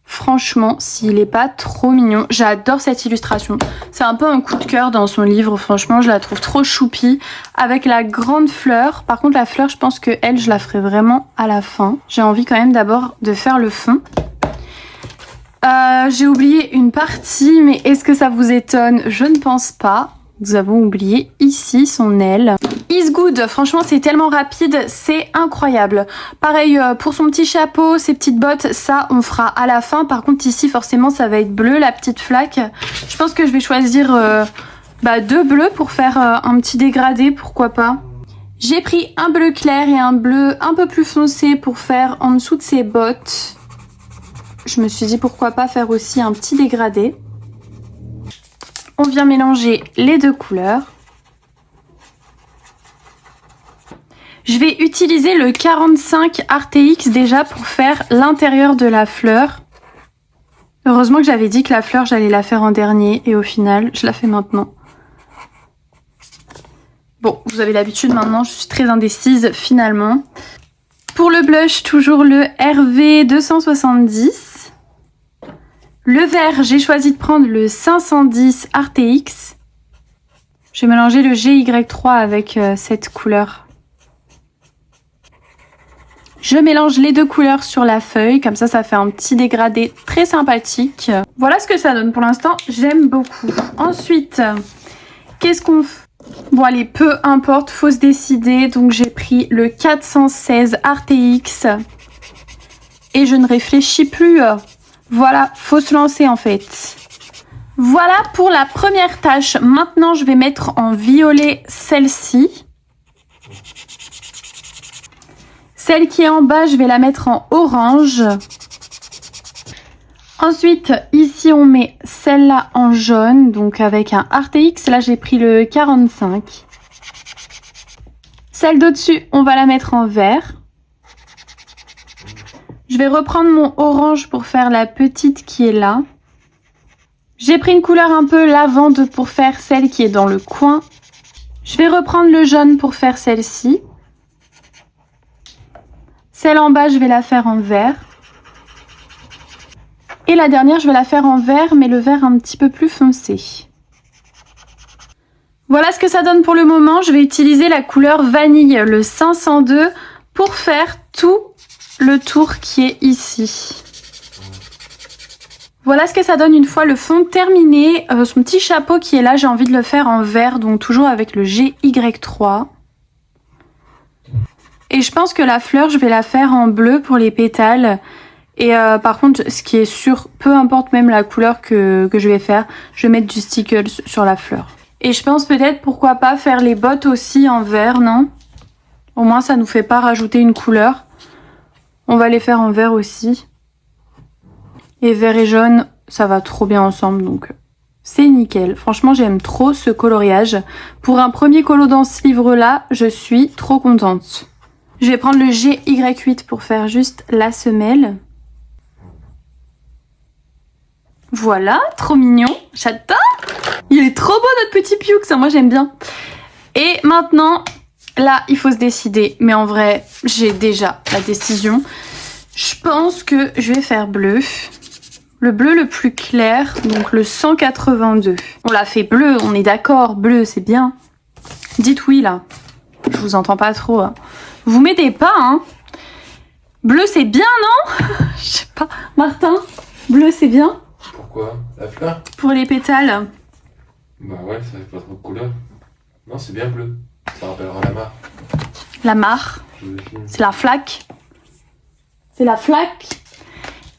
[SPEAKER 1] Franchement, s'il est pas trop mignon, j'adore cette illustration. C'est un peu un coup de cœur dans son livre, franchement, je la trouve trop choupie. Avec la grande fleur, par contre la fleur, je pense que elle, je la ferai vraiment à la fin. J'ai envie quand même d'abord de faire le fond. J'ai oublié une partie, mais est-ce que ça vous étonne? Je ne pense pas. Nous avons oublié ici son aile. Is good, franchement c'est tellement rapide, c'est incroyable. Pareil pour son petit chapeau, ses petites bottes, ça on fera à la fin. Par contre ici forcément ça va être bleu la petite flaque. Je pense que je vais choisir 2 bleus pour faire un petit dégradé, pourquoi pas. J'ai pris un bleu clair et un bleu un peu plus foncé pour faire en dessous de ses bottes. Je me suis dit pourquoi pas faire aussi un petit dégradé. On vient mélanger les 2 couleurs. Je vais utiliser le 45 RTX déjà pour faire l'intérieur de la fleur. Heureusement que j'avais dit que la fleur, j'allais la faire en dernier et au final, je la fais maintenant. Bon, vous avez l'habitude maintenant, je suis très indécise finalement. Pour le blush, toujours le RV 270. Le vert, j'ai choisi de prendre le 510 RTX. Je vais mélanger le GY3 avec cette couleur. Je mélange les deux couleurs sur la feuille, comme ça fait un petit dégradé très sympathique. Voilà ce que ça donne pour l'instant, j'aime beaucoup. Ensuite, qu'est-ce qu'on fait? Bon allez, peu importe, faut se décider. Donc j'ai pris le 416 Artx et je ne réfléchis plus. Voilà, faut se lancer en fait. Voilà pour la première tâche. Maintenant, je vais mettre en violet celle-ci. Celle qui est en bas, je vais la mettre en orange. Ensuite, ici, on met celle-là en jaune, donc avec un Artx. Là, j'ai pris le 45. Celle d'au-dessus, on va la mettre en vert. Je vais reprendre mon orange pour faire la petite qui est là. J'ai pris une couleur un peu lavande pour faire celle qui est dans le coin. Je vais reprendre le jaune pour faire celle-ci. Celle en bas, je vais la faire en vert. Et la dernière, je vais la faire en vert, mais le vert un petit peu plus foncé. Voilà ce que ça donne pour le moment. Je vais utiliser la couleur vanille, le 502, pour faire tout le tour qui est ici. Voilà ce que ça donne une fois le fond terminé. Son petit chapeau qui est là, j'ai envie de le faire en vert, donc toujours avec le GY3. Et je pense que la fleur, je vais la faire en bleu pour les pétales. Et par contre, ce qui est sûr, peu importe même la couleur que je vais faire, je vais mettre du stickles sur la fleur. Et je pense peut-être, pourquoi pas, faire les bottes aussi en vert, non? Au moins, ça nous fait pas rajouter une couleur. On va les faire en vert aussi. Et vert et jaune, ça va trop bien ensemble, donc c'est nickel. Franchement, j'aime trop ce coloriage. Pour un premier colo dans ce livre-là, je suis trop contente. Je vais prendre le GY8 pour faire juste la semelle. Voilà, trop mignon, j'adore. Il est trop beau notre petit Pioux, ça moi j'aime bien. Et maintenant, là il faut se décider, mais en vrai j'ai déjà la décision. Je pense que je vais faire bleu. Le bleu le plus clair, donc le 182. On l'a fait bleu, on est d'accord, bleu c'est bien. Dites oui là, je vous entends pas trop. Hein. Vous m'aidez pas hein. Bleu c'est bien non? Je sais pas, Martin, bleu c'est bien?
[SPEAKER 2] Pourquoi? La fleur?
[SPEAKER 1] Pour les pétales.
[SPEAKER 2] Bah ouais, ça fait pas trop de couleur. Non, c'est bien bleu. Ça rappellera la mare.
[SPEAKER 1] La mare. C'est la flaque. C'est la flaque.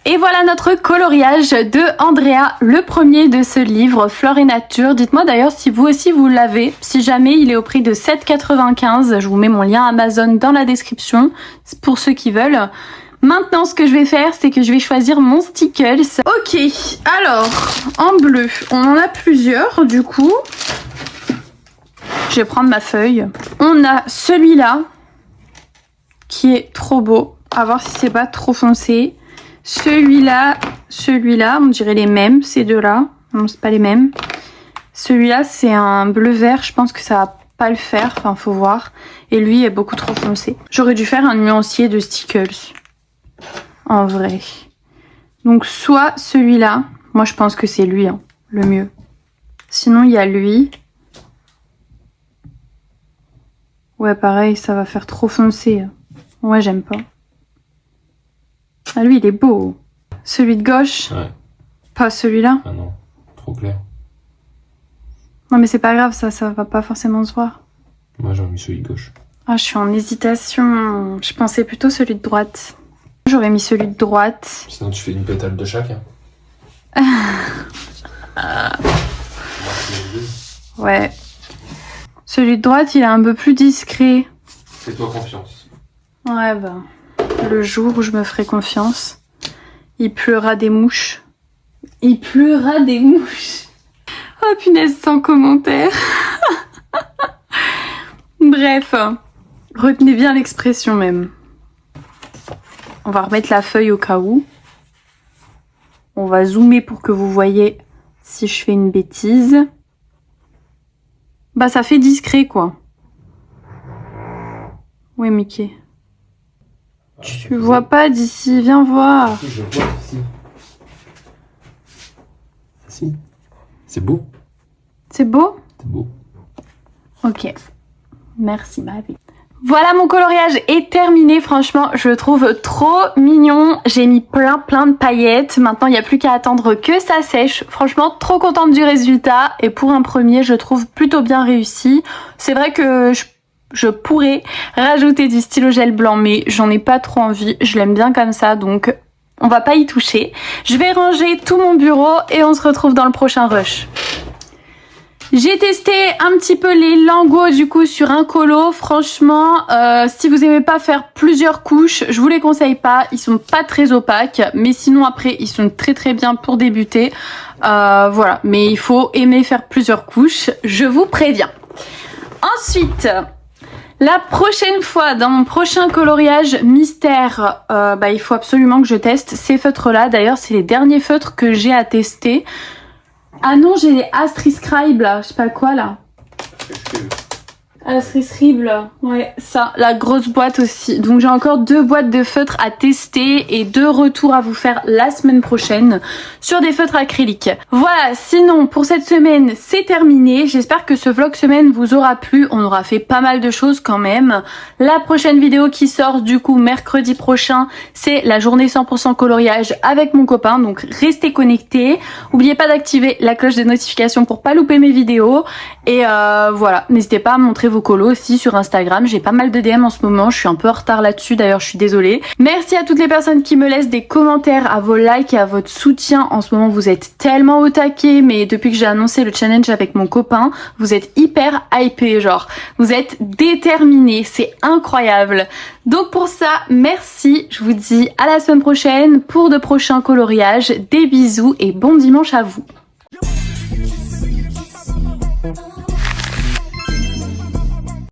[SPEAKER 1] Et voilà notre coloriage de Andrea, le premier de ce livre, Fleur et Nature. Dites-moi d'ailleurs si vous aussi vous l'avez. Si jamais il est au prix de 7,95 €. Je vous mets mon lien Amazon dans la description pour ceux qui veulent. Maintenant, ce que je vais faire, c'est que je vais choisir mon stickles. Ok, alors, en bleu, on en a plusieurs, du coup. Je vais prendre ma feuille. On a celui-là, qui est trop beau. À voir si c'est pas trop foncé. Celui-là, on dirait les mêmes, ces deux-là. Non, c'est pas les mêmes. Celui-là, c'est un bleu-vert. Je pense que ça va pas le faire. Enfin, faut voir. Et lui est beaucoup trop foncé. J'aurais dû faire un nuancier de stickles. En vrai. Donc soit celui-là. Moi je pense que c'est lui hein, le mieux. Sinon il y a lui. Ouais pareil ça va faire trop foncé. Ouais j'aime pas. Ah lui il est beau. Celui de gauche.
[SPEAKER 2] Ouais.
[SPEAKER 1] Pas celui-là.
[SPEAKER 2] Ah non, trop clair.
[SPEAKER 1] Non mais c'est pas grave ça va pas forcément se voir.
[SPEAKER 2] Moi j'aurais mis celui de gauche.
[SPEAKER 1] Ah je suis en hésitation. Je pensais plutôt celui de droite. J'aurais mis celui de droite.
[SPEAKER 2] Sinon tu fais une pétale de chacun.
[SPEAKER 1] Ouais. Celui de droite, il est un peu plus discret.
[SPEAKER 2] Fais-toi confiance.
[SPEAKER 1] Ouais, bah. Le jour où je me ferai confiance, il pleura des mouches. Il pleura des mouches. Oh punaise, sans commentaire. Bref. Retenez bien l'expression même. On va remettre la feuille au cas où. On va zoomer pour que vous voyez si je fais une bêtise. Bah ça fait discret quoi. Ouais Mickey. Tu vois pas d'ici, viens voir.
[SPEAKER 2] Je vois ici. Si. C'est beau.
[SPEAKER 1] C'est beau?
[SPEAKER 2] C'est beau.
[SPEAKER 1] Ok. Merci ma vie. Voilà, mon coloriage est terminé, franchement je le trouve trop mignon, j'ai mis plein de paillettes, maintenant il n'y a plus qu'à attendre que ça sèche, franchement trop contente du résultat et pour un premier je trouve plutôt bien réussi. C'est vrai que je pourrais rajouter du stylo gel blanc mais j'en ai pas trop envie, je l'aime bien comme ça donc on va pas y toucher. Je vais ranger tout mon bureau et on se retrouve dans le prochain rush. J'ai testé un petit peu les lingots du coup sur un colo, franchement si vous aimez pas faire plusieurs couches, je vous les conseille pas, ils sont pas très opaques mais sinon après ils sont très bien pour débuter, voilà, mais il faut aimer faire plusieurs couches, je vous préviens. Ensuite, la prochaine fois dans mon prochain coloriage mystère, il faut absolument que je teste ces feutres là, d'ailleurs c'est les derniers feutres que j'ai à tester. Ah non, j'ai les Astri Scribe là, je sais pas quoi là. Astri Scribe là, ouais, ça, la grosse boîte aussi. Donc j'ai encore 2 boîtes de feutres à tester et 2 retours à vous faire la semaine prochaine sur des feutres acryliques. Voilà, sinon pour cette semaine c'est terminé. J'espère que ce vlog semaine vous aura plu. On aura fait pas mal de choses quand même. La prochaine vidéo qui sort du coup mercredi prochain, c'est la journée 100% coloriage avec mon copain. Donc restez connectés. N'oubliez pas d'activer la cloche de notification pour pas louper mes vidéos. Et voilà, n'hésitez pas à montrer vos colos aussi sur Instagram, j'ai pas mal de DM en ce moment, je suis un peu en retard là-dessus d'ailleurs, je suis désolée. Merci à toutes les personnes qui me laissent des commentaires, à vos likes et à votre soutien. En ce moment vous êtes tellement au taquet, mais depuis que j'ai annoncé le challenge avec mon copain, vous êtes hyper hypés, genre vous êtes déterminés, c'est incroyable. Donc pour ça, merci, je vous dis à la semaine prochaine pour de prochains coloriages, des bisous et bon dimanche à vous.